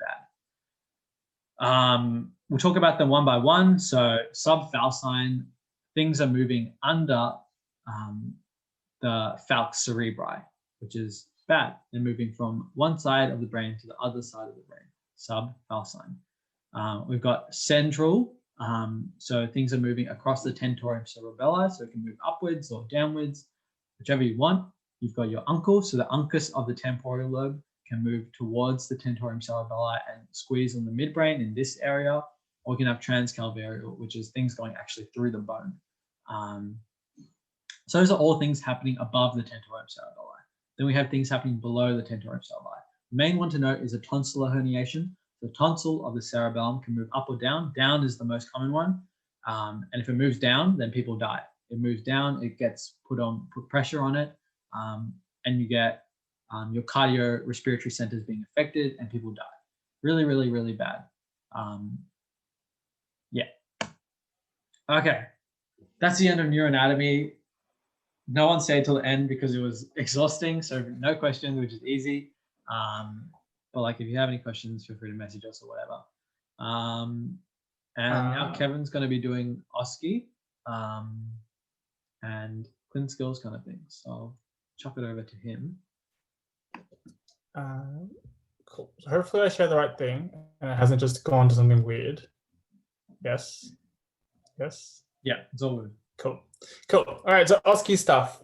bad. We'll talk about them one by one. So subfalcine, things are moving under the falx cerebri, which is bad. They're moving from one side of the brain to the other side of the brain, subfalcine. We've got central, so things are moving across the tentorium cerebelli, so it can move upwards or downwards, whichever you want. You've got your uncle, so the uncus of the temporal lobe can move towards the tentorium cerebelli and squeeze on the midbrain in this area, or you can have transcalvarial, which is things going actually through the bone. So those are all things happening above the tentorium cerebelli. Then we have things happening below the tentorium cerebelli. The main one to note is a tonsillar herniation. The tonsil of the cerebellum can move up or down. Down is the most common one. And if it moves down, then people die. It moves down, it gets put pressure on it, and you get your cardiorespiratory centers being affected and people die. Really, really, really bad. Yeah. Okay. That's the end of neuroanatomy. No one stayed till the end because it was exhausting. So no questions, which is easy. But like, if you have any questions, feel free to message us or whatever. And now Kevin's going to be doing OSCE and clin skills kind of things. So I'll chuck it over to him. Cool. So hopefully I share the right thing and it hasn't just gone to something weird. Yes. Yes. Yeah, it's all good. Cool. Cool. All right. So OSCE stuff.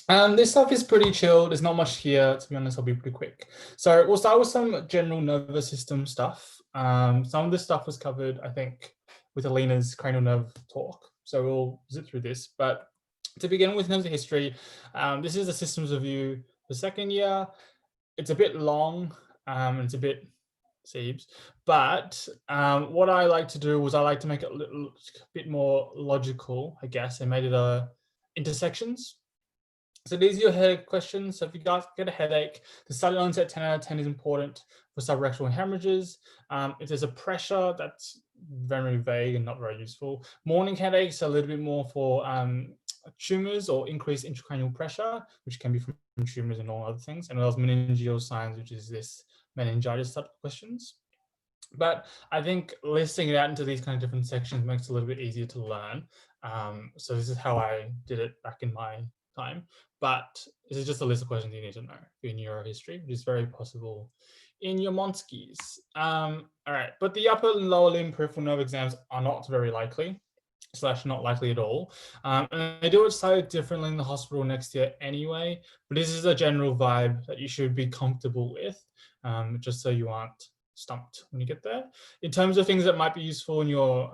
This stuff is pretty chill. There's not much here. To be honest, I'll be pretty quick. So we'll start with some general nervous system stuff. Some of this stuff was covered, I think, with Alina's cranial nerve talk. So we'll zip through this. But to begin with, in terms of history, this is the systems review for second year. It's a bit long. It's a bit Siebes. But what I like to do was I like to make it a bit more logical, I guess, and made it intersections. So these are your headache questions. So if you guys get a headache, the sudden onset 10 out of 10 is important for subrectal hemorrhages. If there's a pressure, that's very vague and not very useful. Morning headaches are a little bit more for tumors or increased intracranial pressure, which can be from tumors and all other things. And those meningeal signs, which is this meningitis type of questions. But I think listing it out into these kind of different sections makes it a little bit easier to learn. So this is how I did it back in my time. But this is just a list of questions you need to know for your neurohistory, which is very possible in your Monskis. All right, but the upper and lower limb peripheral nerve exams are not very likely, / not likely at all. And they do it slightly differently in the hospital next year anyway, but this is a general vibe that you should be comfortable with, just so you aren't stumped when you get there. In terms of things that might be useful in your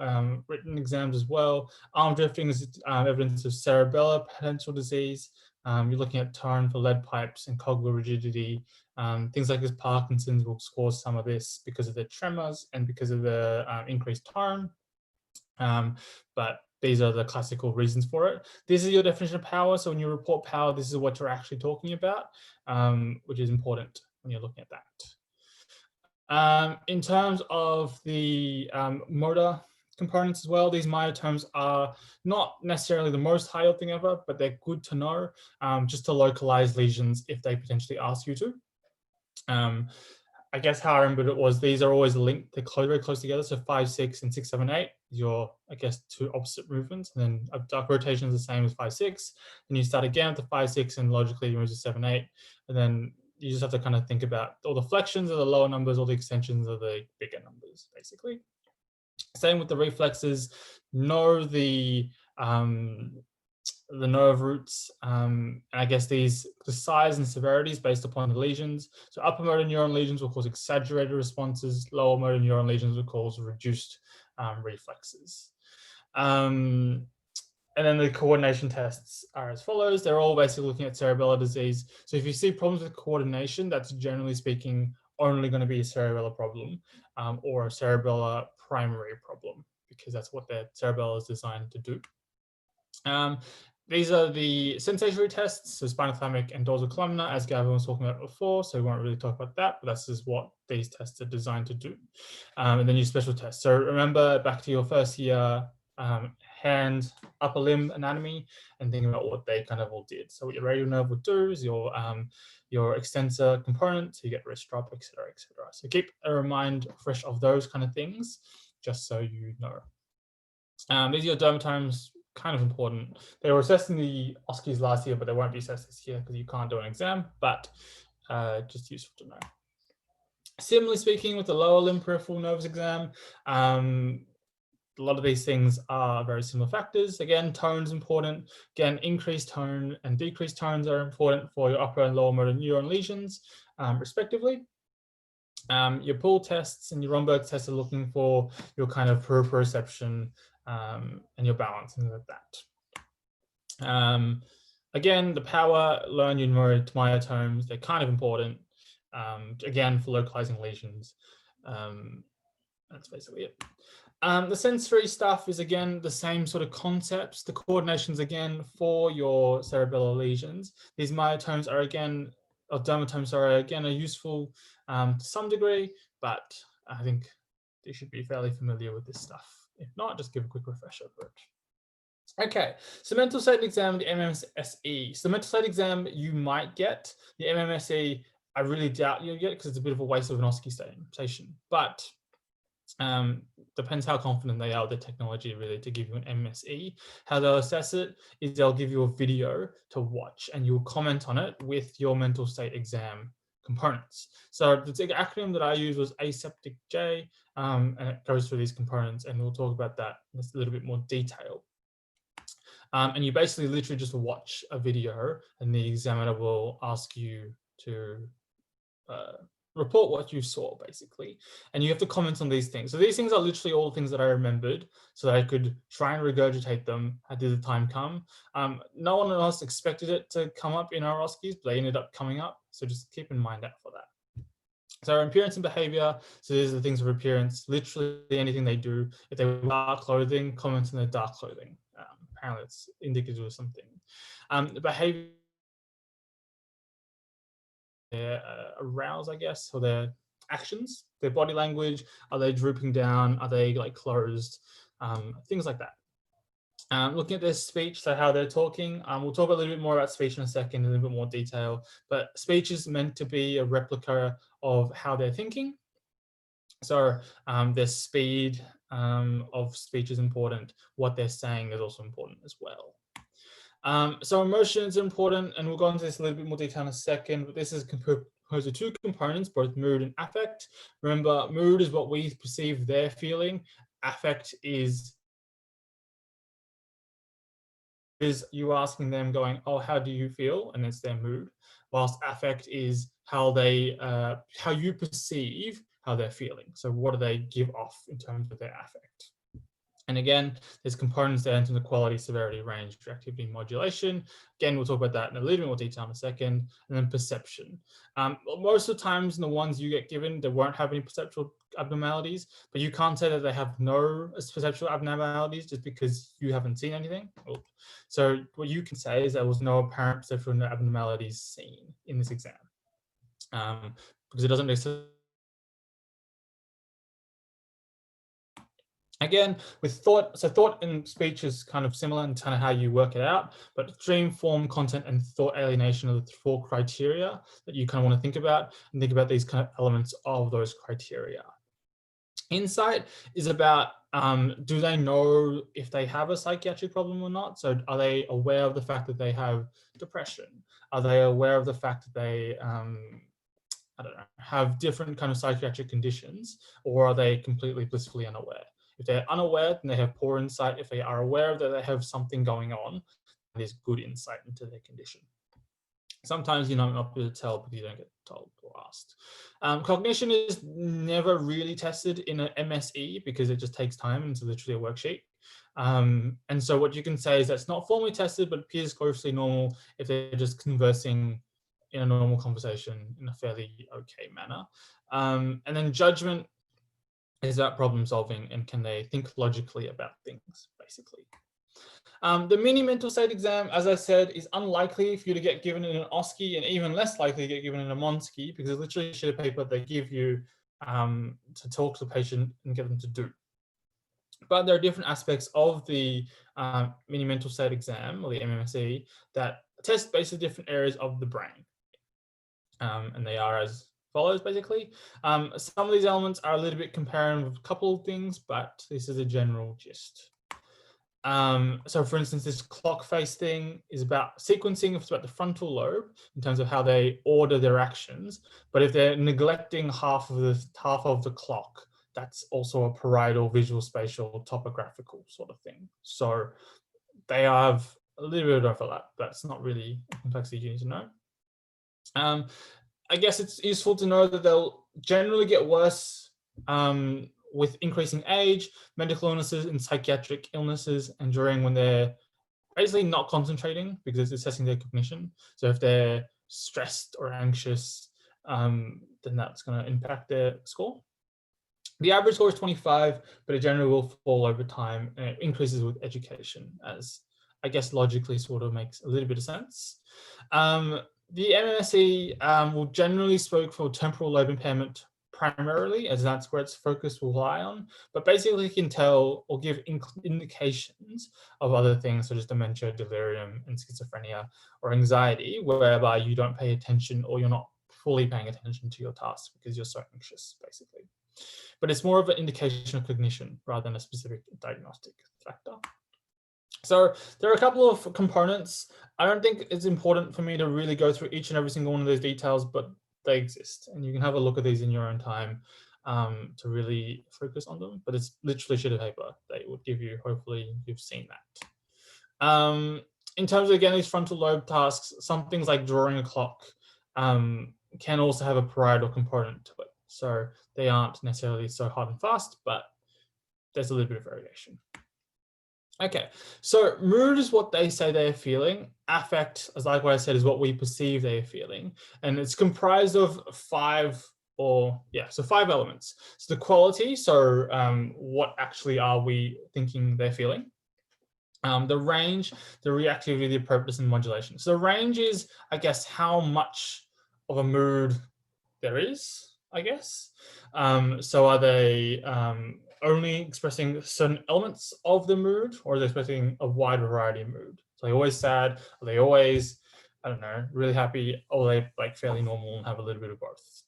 written exams as well, arm drifting is evidence of cerebellar potential disease. You're looking at tone for lead pipes and cogwheel rigidity. Things like this Parkinson's will cause some of this because of the tremors and because of the increased tone. But these are the classical reasons for it. This is your definition of power. So when you report power, this is what you're actually talking about, which is important when you're looking at that. In terms of the motor components as well, these myotomes are not necessarily the most high thing ever, but they're good to know, just to localize lesions if they potentially ask you to. I guess how I remembered it was these are always linked, they're very close together. So 5, 6, and 6, 7, 8, your, I guess, two opposite movements. And then abduct rotation is the same as 5, 6. Then you start again with the 5, 6, and logically you move to 7, 8. And then you just have to kind of think about all the flexions are the lower numbers, all the extensions are the bigger numbers, basically. Same with the reflexes. Know the nerve roots, and I guess the size and severities based upon the lesions. So upper motor neuron lesions will cause exaggerated responses. Lower motor neuron lesions will cause reduced reflexes. And then the coordination tests are as follows. They're all basically looking at cerebellar disease. So if you see problems with coordination, that's generally speaking only going to be a cerebellar problem, or a cerebellar primary problem, because that's what the cerebellum is designed to do. These are the sensatory tests, so spinothalamic and dorsal columnar, as Gavin was talking about before, so we won't really talk about that, but this is what these tests are designed to do. And then your special tests. So remember back to your first year hand, upper limb anatomy, and think about what they kind of all did. So what your radial nerve would do is your extensor component, so you get wrist drop, etc., etc. So keep a mind fresh of those kind of things, just so you know. These are your dermatomes, kind of important. They were assessed in the OSCEs last year, but they won't be assessed this year because you can't do an exam. But just useful to know. Similarly speaking, with the lower limb peripheral nerves exam, a lot of these things are very similar factors. Again, tone is important. Again, increased tone and decreased tones are important for your upper and lower motor neuron lesions, respectively. Your pull tests and your Romberg tests are looking for your kind of proprioception and your balance, things like that. Again, the power, learn your myotomes, they're kind of important, again, for localizing lesions. That's basically it. The sensory stuff is, again, the same sort of concepts. The coordinations, again, for your cerebellar lesions. These myotomes are, again, or dermatomes are, again, are useful to some degree, but I think you should be fairly familiar with this stuff. If not, just give a quick refresher for it. Okay, so mental state exam, the MMSE. So the mental state exam you might get. The MMSE, I really doubt you'll get because it's a bit of a waste of an OSCE station. But depends how confident they are with the technology really to give you an MSE. How they'll assess it is they'll give you a video to watch and you'll comment on it with your mental state exam components. So the acronym that I used was aseptic J, and it goes through these components, and we'll talk about that in a little bit more detail. And you basically literally just watch a video and the examiner will ask you to report what you saw, basically, and you have to comment on these things. So these things are literally all things that I remembered so that I could try and regurgitate them had the time come. No one else expected it to come up in our OSCEs, but they ended up coming up, so just keep in mind that for that. So appearance and behavior, so these are the things of appearance, literally anything they do. If they wear dark clothing, comment on their dark clothing. Apparently it's indicative of something. The behavior, their arouse, I guess, or their actions, their body language. Are they drooping down? Are they like closed? Things like that. Looking at their speech, so how they're talking. We'll talk a little bit more about speech in a second, in a little bit more detail. But speech is meant to be a replica of how they're thinking. So their speed of speech is important. What they're saying is also important as well. So emotion is important, and we'll go into this a little bit more detail in a second, but this is composed of two components, both mood and affect. Remember, mood is what we perceive they're feeling. Affect is you asking them going, oh, how do you feel? And it's their mood. Whilst affect is how they, how you perceive how they're feeling. So what do they give off in terms of their affect? And again, there's components there into the quality, severity, range, reactivity, modulation. Again, we'll talk about that in a little bit more detail in a second. And then perception. Most of the times in the ones you get given, they won't have any perceptual abnormalities, but you can't say that they have no perceptual abnormalities just because you haven't seen anything. So what you can say is there was no apparent perceptual abnormalities seen in this exam, because it doesn't necessarily. Again, with thought, so thought and speech is kind of similar in kind of how you work it out, but dream, form, content, and thought alienation are the four criteria that you kind of want to think about, and think about these kind of elements of those criteria. Insight is about, do they know if they have a psychiatric problem or not? So are they aware of the fact that they have depression? Are they aware of the fact that they, I don't know, have different kind of psychiatric conditions, or are they completely blissfully unaware? If they're unaware, then they have poor insight. If they are aware that they have something going on, there's good insight into their condition. Sometimes you might not be able to tell, but you don't get told or asked. Cognition is never really tested in an MSE because it just takes time and it's literally a worksheet. And so what you can say is that's not formally tested, but appears closely normal if they're just conversing in a normal conversation in a fairly okay manner. And then judgment is about problem solving and can they think logically about things, basically. The mini mental state exam, as I said, is unlikely for you to get given in an OSCE and even less likely to get given in a MONSCE because it's literally a sheet of paper they give you to talk to the patient and get them to do. But there are different aspects of the mini mental state exam, or the MMSE, that test basically different areas of the brain. And they are as follows, basically. Some of these elements are a little bit comparing with a couple of things, but this is a general gist. So for instance, this clock face thing is about sequencing. It's about the frontal lobe in terms of how they order their actions. But if they're neglecting half of the clock, that's also a parietal visual spatial topographical sort of thing. So they have a little bit of overlap, but it's not really a complexity you need to know. I guess it's useful to know that they'll generally get worse with increasing age, medical illnesses and psychiatric illnesses, and during when they're basically not concentrating because it's assessing their cognition. So if they're stressed or anxious, then that's going to impact their score. The average score is 25, but it generally will fall over time, and it increases with education, as I guess logically sort of makes a little bit of sense. The MMSE will generally speak for temporal lobe impairment primarily, as that's where its focus will lie on, but basically can tell or give indications of other things such as dementia, delirium, and schizophrenia or anxiety, whereby you don't pay attention or you're not fully paying attention to your task because you're so anxious, basically. But it's more of an indication of cognition rather than a specific diagnostic factor. So there are a couple of components. I don't think it's important for me to really go through each and every single one of those details, but they exist, and you can have a look at these in your own time to really focus on them. But it's literally sheet of paper they would give you. Hopefully you've seen that. In terms of, again, these frontal lobe tasks, some things like drawing a clock can also have a parietal component to it. So they aren't necessarily so hard and fast, but there's a little bit of variation. Okay, so mood is what they say they're feeling. Affect, as like what I said, is what we perceive they're feeling. And it's comprised of five elements. So the quality, so what actually are we thinking they're feeling? The range, the reactivity, the appropriateness, and modulation. So the range is, I guess, how much of a mood there is, I guess. So are they only expressing certain elements of the mood, or are they expressing a wide variety of mood? So are they always sad? Are they always, I don't know, really happy? Or are they like fairly normal and have a little bit of both?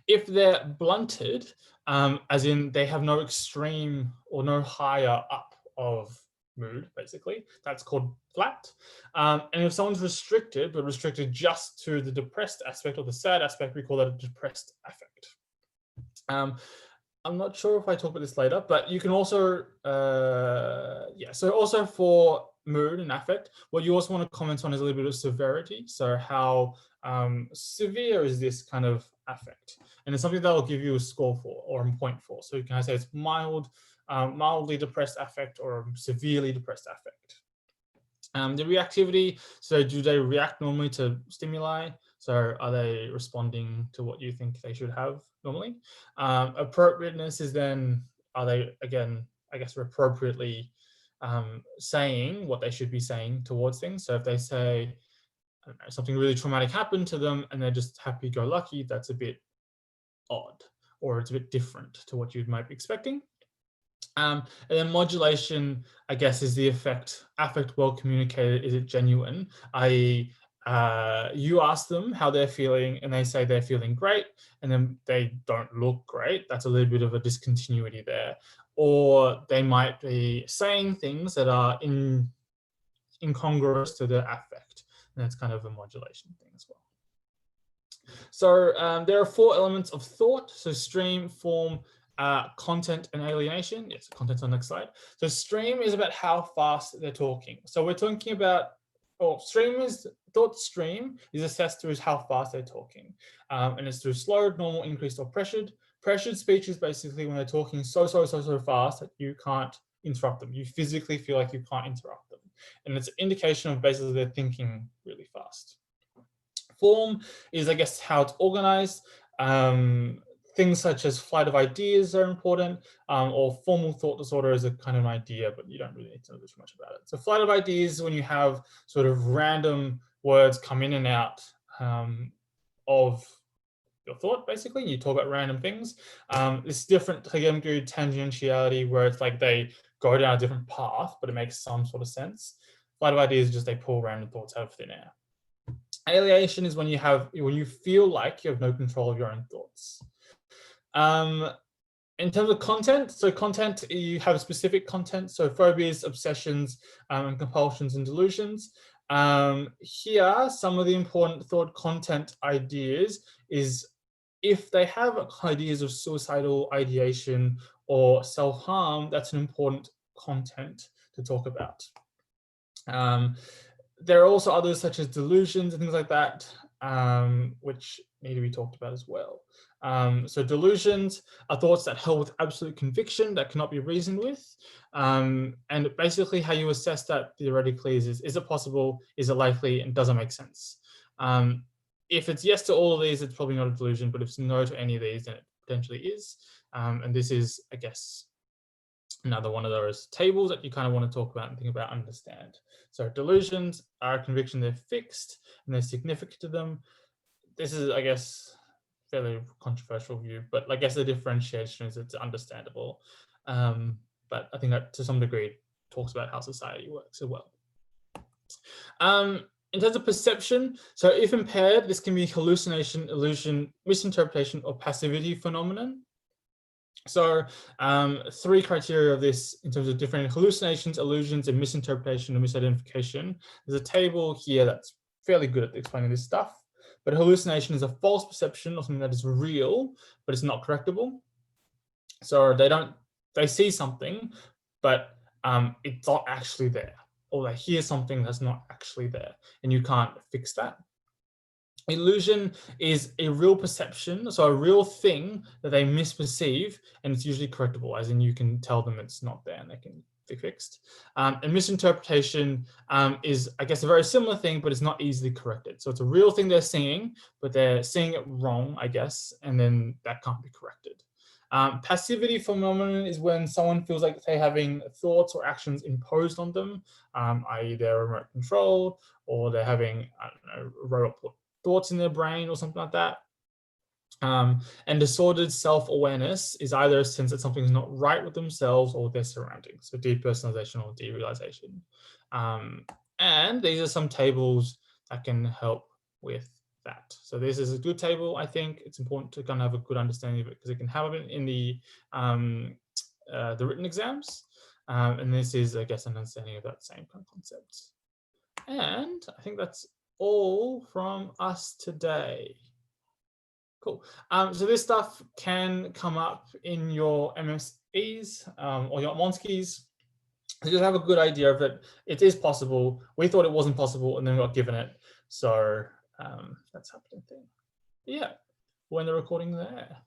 If they're blunted, as in they have no extreme or no higher up of mood, basically, that's called flat. And if someone's restricted, but restricted just to the depressed aspect or the sad aspect, we call that a depressed affect. I'm not sure if I talk about this later, but you can also, so also for mood and affect, what you also want to comment on is a little bit of severity. So how severe is this kind of affect? And it's something that will give you a score for or a point for. So you can say it's mild, mildly depressed affect or severely depressed affect. The reactivity, so do they react normally to stimuli? So are they responding to what you think they should have normally? Appropriateness is then, are they, again, I guess, appropriately saying what they should be saying towards things? So if they say, I don't know, something really traumatic happened to them and they're just happy-go-lucky, that's a bit odd, or it's a bit different to what you might be expecting. And then modulation, I guess, is the affect well communicated. Is it genuine? I.e., you ask them how they're feeling and they say they're feeling great, and then they don't look great. That's a little bit of a discontinuity there. Or they might be saying things that are incongruous to their affect. And that's kind of a modulation thing as well. So there are 4 elements of thought. So stream, form, content, and alienation. Yes, content's on the next slide. So stream is about how fast they're talking. So we're talking about, thought stream is assessed through how fast they're talking. And it's through slowed, normal, increased, or pressured. Pressured speech is basically when they're talking so fast that you can't interrupt them. You physically feel like you can't interrupt them. And it's an indication of basically they're thinking really fast. Form is, I guess, how it's organized. Things such as flight of ideas are important, or formal thought disorder is a kind of an idea, but you don't really need to know too much about it. So flight of ideas is when you have sort of random words come in and out of your thought, basically. You talk about random things. It's different to tangentiality, where it's like they go down a different path, but it makes some sort of sense. Flight of ideas is just they pull random thoughts out of thin air. Alienation is when you feel like you have no control of your own thoughts. In terms of content, so content, you have specific content, so phobias, obsessions, and compulsions and delusions. Here, some of the important thought content ideas is if they have ideas of suicidal ideation or self-harm, that's an important content to talk about. There are also others such as delusions and things like that, which need to be talked about as well. So delusions are thoughts that held with absolute conviction that cannot be reasoned with. And basically how you assess that theoretically is it possible, is it likely, and does it make sense? If it's yes to all of these, it's probably not a delusion, but if it's no to any of these, then it potentially is. And this is, I guess, another one of those tables that you kind of want to talk about and think about, understand. So delusions are a conviction, they're fixed and they're significant to them. This is, I guess, fairly controversial view, but I guess the differentiation is it's understandable. But I think that to some degree it talks about how society works as well. In terms of perception, so if impaired, this can be hallucination, illusion, misinterpretation, or passivity phenomenon. So 3 criteria of this in terms of different hallucinations, illusions, and misinterpretation or misidentification. There's a table here that's fairly good at explaining this stuff. But hallucination is a false perception of something that is real, but it's not correctable. So they see something, but it's not actually there. Or they hear something that's not actually there, and you can't fix that. Illusion is a real perception, so a real thing that they misperceive, and it's usually correctable, as in you can tell them it's not there and they can be fixed. And misinterpretation is, I guess, a very similar thing, but it's not easily corrected. So it's a real thing they're seeing, but they're seeing it wrong, I guess, and then that can't be corrected. Passivity phenomenon is when someone feels like they're having thoughts or actions imposed on them, i.e. they're remote controlled, or they're having, I don't know, robot put thoughts in their brain or something like that. And disordered self-awareness is either a sense that something's not right with themselves or with their surroundings, so depersonalization or derealization. And these are some tables that can help with that. So this is a good table. I think it's important to kind of have a good understanding of it because it can have it in the written exams. And this is, I guess, an understanding of that same kind of concept. And I think that's all from us today. Cool. So this stuff can come up in your MSEs or your Monskis. So just have a good idea of it. It is possible. We thought it wasn't possible and then we got given it. So that's happening thing. Yeah, we'll end the recording there.